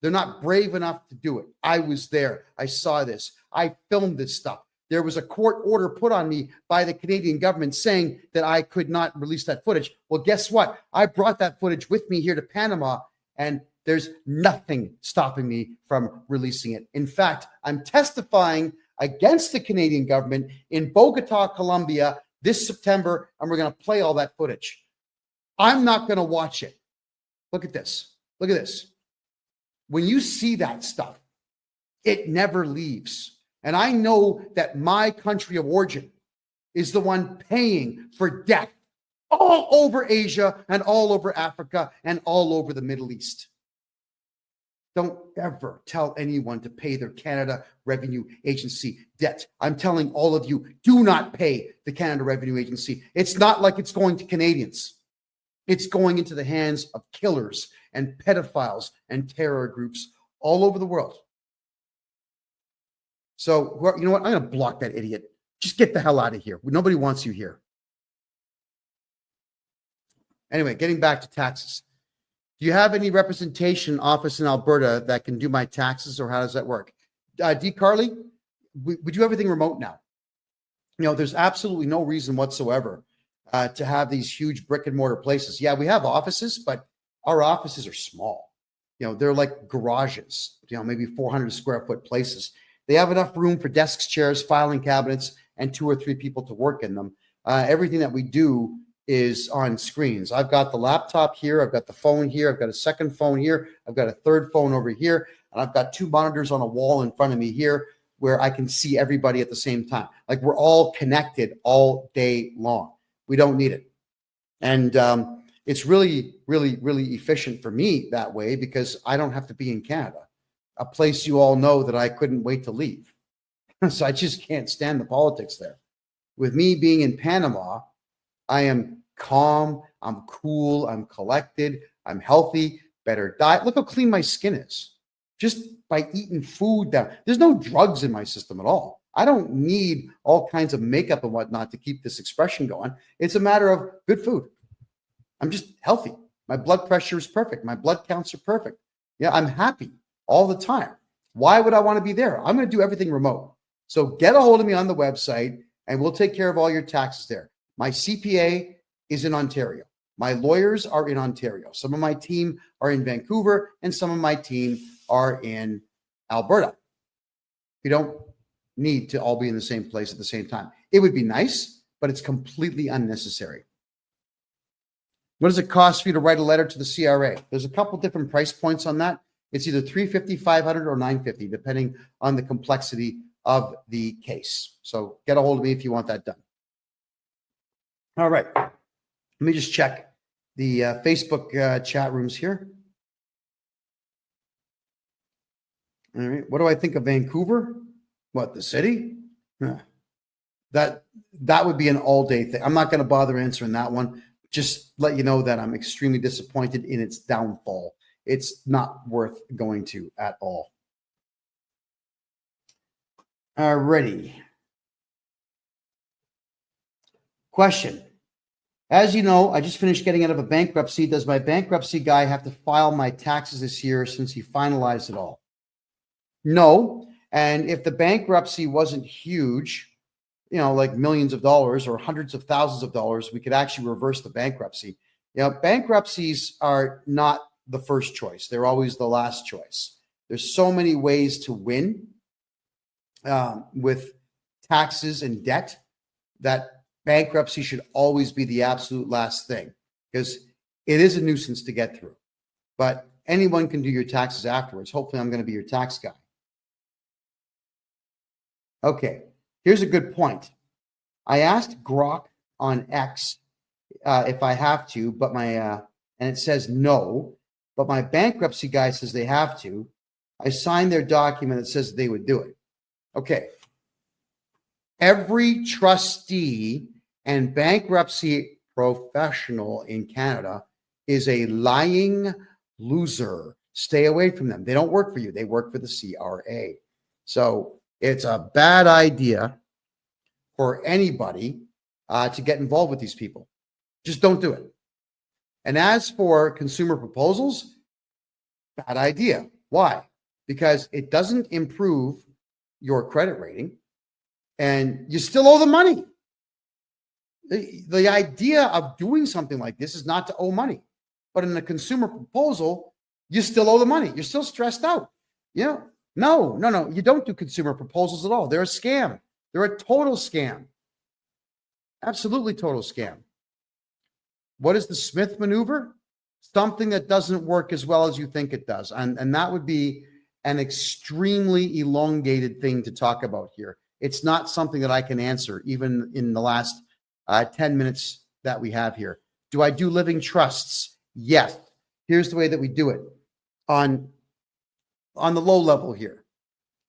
A: They're not brave enough to do it. I was there. I saw this. I filmed this stuff. There was a court order put on me by the Canadian government saying that I could not release that footage. Well, guess what? I brought that footage with me here to Panama, and there's nothing stopping me from releasing it. In fact, I'm testifying against the Canadian government in Bogota, Colombia this September, and we're going to play all that footage. I'm not going to watch it. Look at this. Look at this. When you see that stuff, it never leaves. And I know that my country of origin is the one paying for death all over Asia and all over Africa and all over the Middle East. Don't ever tell anyone to pay their Canada Revenue Agency debt. I'm telling all of you, do not pay the Canada Revenue Agency. It's not like it's going to Canadians. It's going into the hands of killers and pedophiles and terror groups all over the world. So, you know what? I'm going to block that idiot. Just get the hell out of here. Nobody wants you here. Anyway, getting back to taxes. Do you have any representation office in Alberta that can do my taxes, or how does that work? D. Carly, we do everything remote now. You know, there's absolutely no reason whatsoever to have these huge brick and mortar places. Yeah, we have offices, but our offices are small. You know, they're like garages, you know, maybe 400 square foot places. They have enough room for desks, chairs, filing cabinets, and 2 or 3 people to work in them. Everything that we do is on screens. I've got the laptop here. I've got the phone here. I've got a second phone here. I've got a third phone over here. And I've got 2 monitors on a wall in front of me here where I can see everybody at the same time. Like, we're all connected all day long. We don't need it. And it's really, really, really efficient for me that way, because I don't have to be in Canada, a place you all know that I couldn't wait to leave. So I just can't stand the politics there. With me being in Panama, I am calm, I'm cool, I'm collected, I'm healthy, better diet. Look how clean my skin is just by eating food that there's no drugs in my system at all. I don't need all kinds of makeup and whatnot to keep this expression going. It's a matter of good food. I'm just healthy. My blood pressure is perfect. My blood counts are perfect. Yeah, I'm happy all the time. Why would I want to be there? I'm going to do everything remote. So get a hold of me on the website and we'll take care of all your taxes there. My CPA is in Ontario. My lawyers are in Ontario. Some of my team are in Vancouver and some of my team are in Alberta. We don't need to all be in the same place at the same time. It would be nice, but it's completely unnecessary. What does it cost for you to write a letter to the CRA? There's a couple different price points on that. It's either $350, $500, or $950, depending on the complexity of the case. So get a hold of me if you want that done. All right. Let me just check the Facebook chat rooms here. All right. What do I think of Vancouver? What, the city? That would be an all-day thing. I'm not going to bother answering that one. just let you know that I'm extremely disappointed in its downfall. It's not worth going to at all. Alrighty. Question. As you know, I just finished getting out of a bankruptcy. Does my bankruptcy guy have to file my taxes this year since he finalized it all? No. And if the bankruptcy wasn't huge, like millions of dollars or hundreds of thousands of dollars, we could actually reverse the bankruptcy. Bankruptcies are not the first choice. They're always the last choice. There's so many ways to win with taxes and debt that bankruptcy should always be the absolute last thing, because it is a nuisance to get through. But anyone can do your taxes afterwards. Hopefully, I'm going to be your tax guy. Okay, here's a good point. I asked Grok on X if I have to, but and it says no, but my bankruptcy guy says they have to. I signed their document that says they would do it. Okay. Every trustee and bankruptcy professional in Canada is a lying loser. Stay away from them. They don't work for you. They work for the CRA. So it's a bad idea for anybody to get involved with these people. Just don't do it. And as for consumer proposals, bad idea. Why? Because it doesn't improve your credit rating, and you still owe the money. The idea of doing something like this is not to owe money. But in a consumer proposal, you still owe the money. You're still stressed out. No, you don't do consumer proposals at all. They're a scam. They're a total scam. Absolutely total scam. What is the Smith maneuver? Something that doesn't work as well as you think it does. And that would be an extremely elongated thing to talk about here. It's not something that I can answer, even in the last 10 minutes that we have here. Do I do living trusts? Yes. Here's the way that we do it. On the low level here,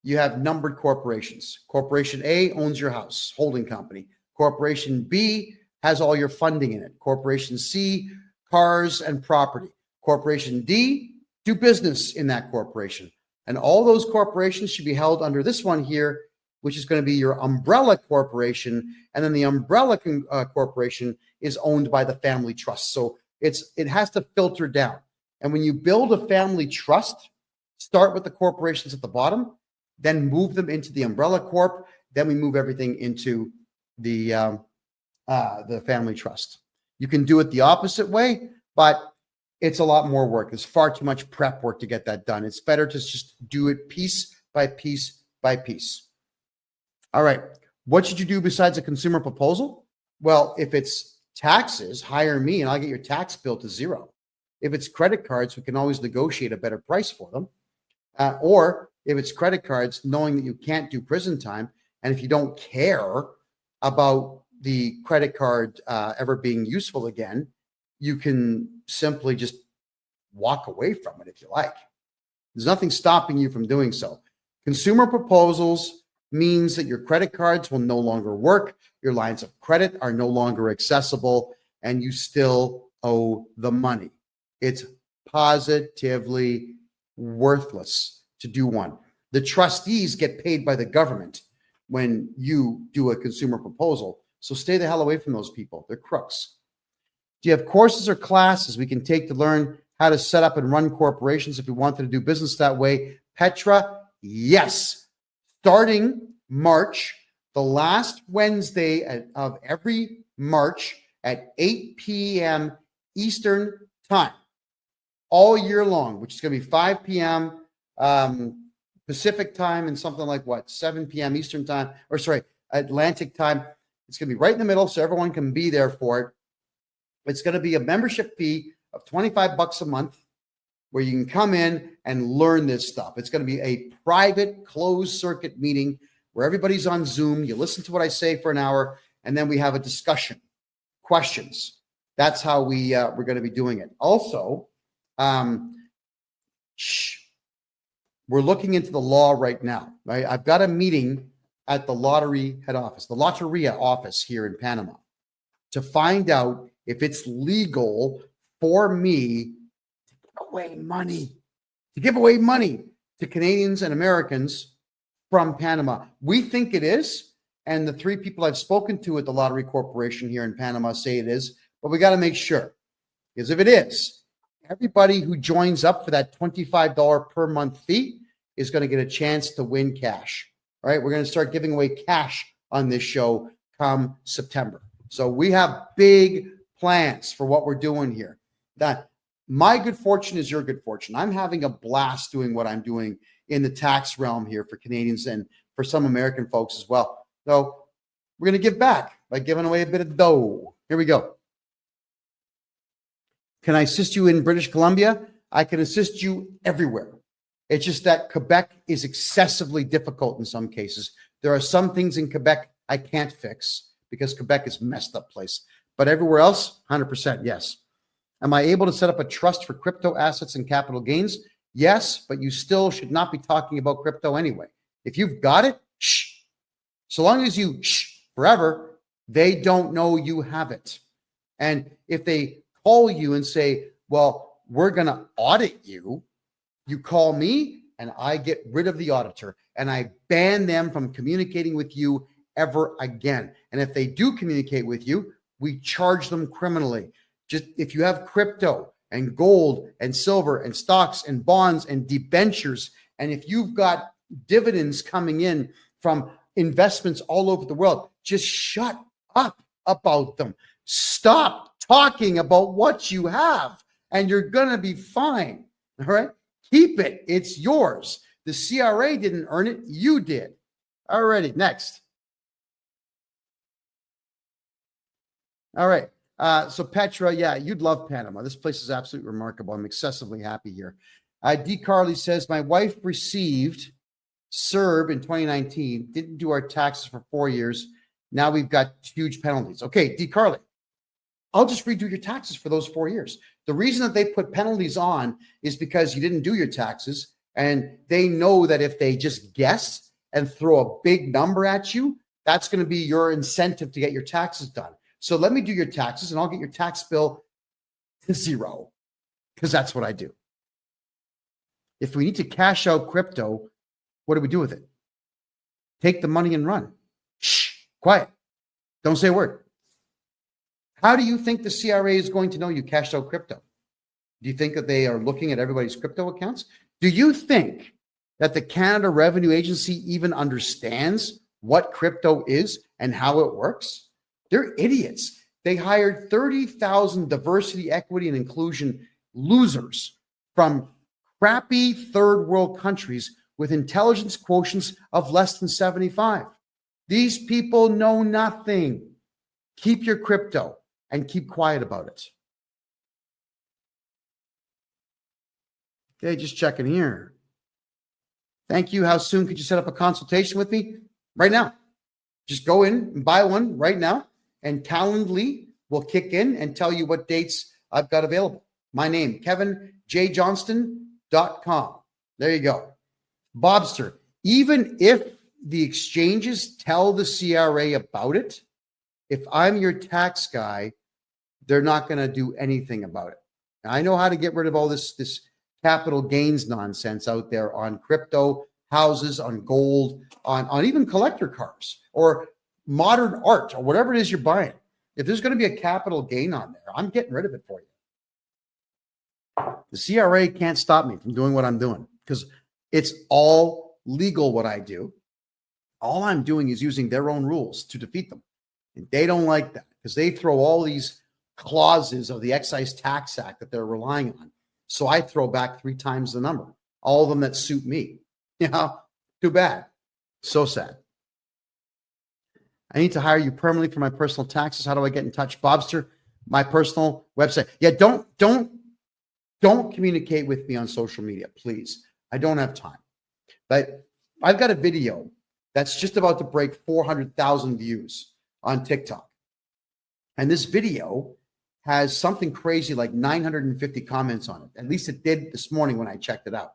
A: you have numbered corporations. Corporation A owns your house, holding company. Corporation B has all your funding in it. Corporation C, cars and property. Corporation D, do business in that corporation. And all those corporations should be held under this one here, which is going to be your umbrella corporation. And then the umbrella corporation is owned by the family trust. So it has to filter down. And when you build a family trust, start with the corporations at the bottom, then move them into the umbrella corp. Then we move everything into the family trust. You can do it the opposite way, but it's a lot more work. There's far too much prep work to get that done. It's better to just do it piece by piece by piece. All right. What should you do besides a consumer proposal? Well, if it's taxes, hire me and I'll get your tax bill to zero. If it's credit cards, we can always negotiate a better price for them. Or if it's credit cards, knowing that you can't do prison time, and if you don't care about the credit card ever being useful again, you can simply just walk away from it if you like. There's nothing stopping you from doing so. Consumer proposals means that your credit cards will no longer work, your lines of credit are no longer accessible, and you still owe the money. It's positively worthless to do one. The trustees get paid by the government when you do a consumer proposal. So stay the hell away from those people. They're crooks. Do you have courses or classes we can take to learn how to set up and run corporations if we wanted to do business that way? Petra, yes. Starting March, the last Wednesday of every March at 8 p.m. Eastern time, all year long, which is going to be 5 p.m. Pacific time and something like 7 p.m. Eastern time, or sorry, Atlantic time. It's going to be right in the middle so everyone can be there for it. It's going to be a membership fee of $25 a month where you can come in and learn this stuff. It's going to be a private closed circuit meeting where everybody's on Zoom. You listen to what I say for an hour, and then we have a discussion, questions. That's how we're going to be doing it. Also, we're looking into the law right now. Right? I've got a meeting at the lottery head office, the Lotteria office here in Panama, to find out if it's legal for me to give away money to Canadians and Americans from Panama. We think it is, and the 3 people I've spoken to at the Lottery Corporation here in Panama say it is, but we got to make sure. Because if it is, everybody who joins up for that $25 per month fee is going to get a chance to win cash. All right, we're going to start giving away cash on this show come September. So we have big plans for what we're doing here. That my good fortune is your good fortune. I'm having a blast doing what I'm doing in the tax realm here for Canadians and for some American folks as well. So we're going to give back by giving away a bit of dough. Here we go. Can I assist you in British Columbia? I can assist you everywhere. It's just that Quebec is excessively difficult in some cases. There are some things in Quebec I can't fix because Quebec is a messed up place. But everywhere else, 100% yes. Am I able to set up a trust for crypto assets and capital gains? Yes, but you still should not be talking about crypto anyway. If you've got it, shh. So long as you shh forever, they don't know you have it. And if they call you and say, well, we're going to audit you, you call me and I get rid of the auditor and I ban them from communicating with you ever again. And if they do communicate with you, we charge them criminally. Just if you have crypto and gold and silver and stocks and bonds and debentures, and if you've got dividends coming in from investments all over the world, just shut up about them. Stop talking about what you have and you're going to be fine. All right. Keep it. It's yours. The CRA didn't earn it. You did. All righty. Next. All right. So Petra, yeah, you'd love Panama. This place is absolutely remarkable. I'm excessively happy here. D. Carly says, my wife received CERB in 2019, didn't do our taxes for 4 years. Now we've got huge penalties. Okay, D. Carly, I'll just redo your taxes for those 4 years. The reason that they put penalties on is because you didn't do your taxes, and they know that if they just guess and throw a big number at you, that's going to be your incentive to get your taxes done. So let me do your taxes and I'll get your tax bill to zero because that's what I do. If we need to cash out crypto, what do we do with it? Take the money and run. Shh, quiet. Don't say a word. How do you think the CRA is going to know you cashed out crypto? Do you think that they are looking at everybody's crypto accounts? Do you think that the Canada Revenue Agency even understands what crypto is and how it works? They're idiots. They hired 30,000 diversity, equity, and inclusion losers from crappy third world countries with intelligence quotients of less than 75. These people know nothing. Keep your crypto and keep quiet about it. Okay, just checking here. Thank you. How soon could you set up a consultation with me? Right now. Just go in and buy one right now. And Calendly will kick in and tell you what dates I've got available. My name, KevinJJohnston.com. There you go. Bobster, even if the exchanges tell the CRA about it, if I'm your tax guy, they're not going to do anything about it. Now, I know how to get rid of all this capital gains nonsense out there on crypto, houses, on gold, on even collector cars or modern art or whatever it is you're buying. If there's going to be a capital gain on there, I'm getting rid of it for you. The CRA can't stop me from doing what I'm doing because it's all legal what I do. All I'm doing is using their own rules to defeat them. And they don't like that because they throw all these clauses of the Excise Tax Act that they're relying on. So I throw back 3 times the number, all of them that suit me. You know, too bad. So sad. I need to hire you permanently for my personal taxes. How do I get in touch? Bobster, my personal website. Yeah, don't communicate with me on social media, please. I don't have time. But I've got a video that's just about to break 400,000 views on TikTok. And this video has something crazy like 950 comments on it. At least it did this morning when I checked it out.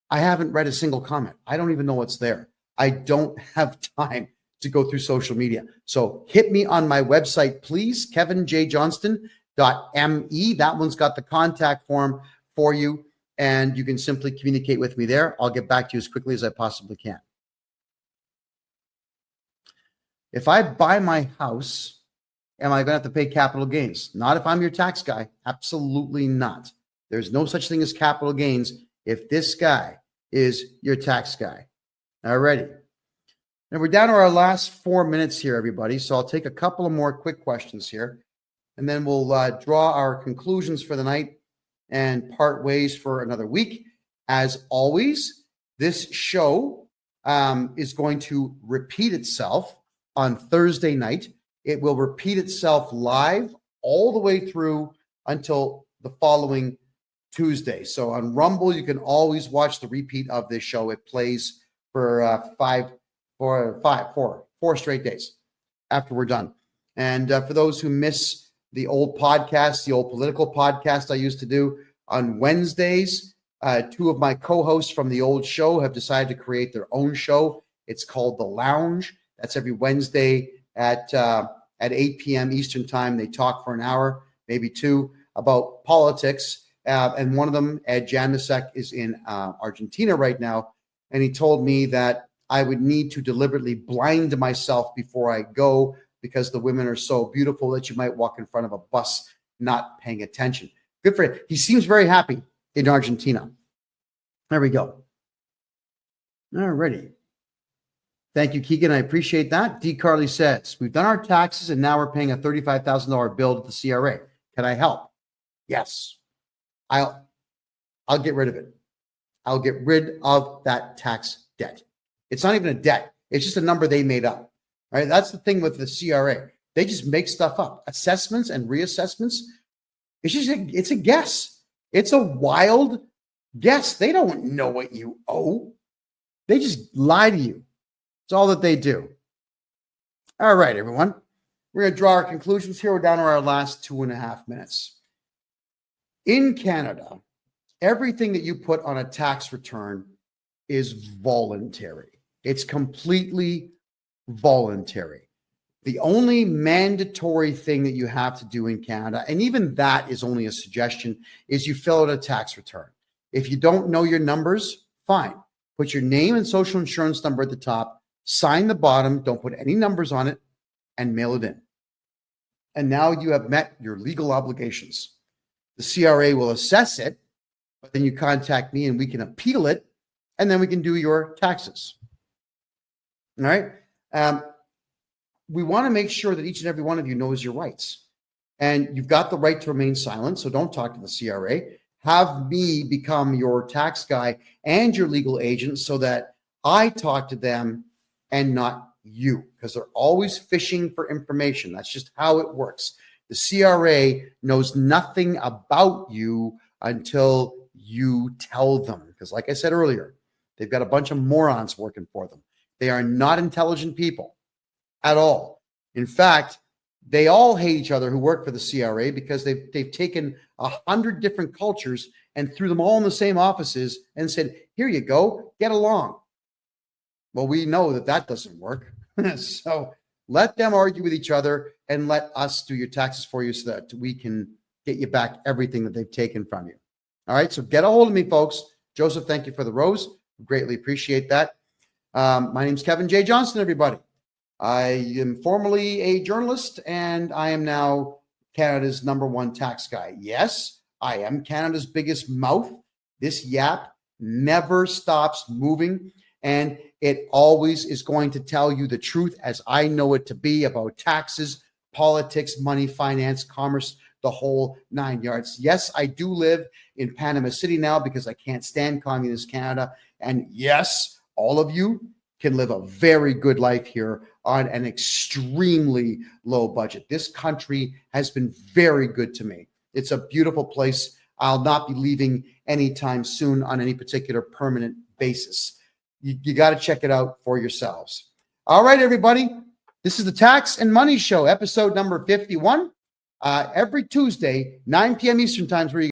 A: I haven't read a single comment. I don't even know what's there. I don't have time to go through social media. So hit me on my website, please, KevinJJohnston.me. That one's got the contact form for you, and you can simply communicate with me there. I'll get back to you as quickly as I possibly can. If I buy my house, am I going to have to pay capital gains? Not if I'm your tax guy. Absolutely not. There's no such thing as capital gains if this guy is your tax guy. Alrighty. Now we're down to our last 4 minutes here, everybody. So I'll take a couple of more quick questions here, and then we'll draw our conclusions for the night and part ways for another week. As always, this show is going to repeat itself on Thursday night. It will repeat itself live all the way through until the following Tuesday. So on Rumble, you can always watch the repeat of this show. It plays for four straight days after we're done. And for those who miss the old podcast, the old political podcast I used to do on Wednesdays, two of my co-hosts from the old show have decided to create their own show. It's called The Lounge. That's every Wednesday at 8 p.m. Eastern time. They talk for an hour, maybe two, about politics. And one of them, Ed Janusek, is in Argentina right now. And he told me that I would need to deliberately blind myself before I go because the women are so beautiful that you might walk in front of a bus not paying attention. Good for him. He seems very happy in Argentina. There we go. All righty. Thank you, Keegan. I appreciate that. D. Carly says, we've done our taxes and now we're paying a $35,000 bill to the CRA. Can I help? Yes. I'll get rid of it. I'll get rid of that tax debt. It's not even a debt. It's just a number they made up. Right? That's the thing with the CRA. They just make stuff up. Assessments and reassessments. It's a guess. It's a wild guess. They don't know what you owe. They just lie to you. It's all that they do. All right, everyone. We're going to draw our conclusions here. We're down to our last 2.5 minutes. In Canada, everything that you put on a tax return is voluntary. It's completely voluntary. The only mandatory thing that you have to do in Canada, and even that is only a suggestion, is you fill out a tax return. If you don't know your numbers, fine. Put your name and social insurance number at the top, sign the bottom, don't put any numbers on it, and mail it in. And now you have met your legal obligations. The CRA will assess it, but then you contact me and we can appeal it, and then we can do your taxes. All right? We want to make sure that each and every one of you knows your rights. And you've got the right to remain silent, so don't talk to the CRA. Have me become your tax guy and your legal agent so that I talk to them and not you, because they're always fishing for information. That's just how it works. The CRA knows nothing about you until you tell them. Because like I said earlier, they've got a bunch of morons working for them. They are not intelligent people at all. In fact, they all hate each other who work for the CRA because they've taken 100 different cultures and threw them all in the same offices and said, here you go, get along. Well, we know that doesn't work. So let them argue with each other and let us do your taxes for you so that we can get you back everything that they've taken from you. All right, so get a hold of me, folks. Joseph, thank you for the rose. Greatly appreciate that. My name's Kevin J. Johnston, everybody. I am formerly a journalist, and I am now Canada's #1 tax guy. Yes, I am Canada's biggest mouth. This yap never stops moving, and it always is going to tell you the truth as I know it to be about taxes, politics, money, finance, commerce, the whole 9 yards. Yes, I do live in Panama City now because I can't stand communist Canada. And yes, all of you can live a very good life here on an extremely low budget. This country has been very good to me. It's a beautiful place. I'll not be leaving anytime soon on any particular permanent basis. You got to check it out for yourselves. All right, everybody. This is the Tax and Money Show, episode number 51. Every Tuesday, 9 p.m. Eastern Time, where you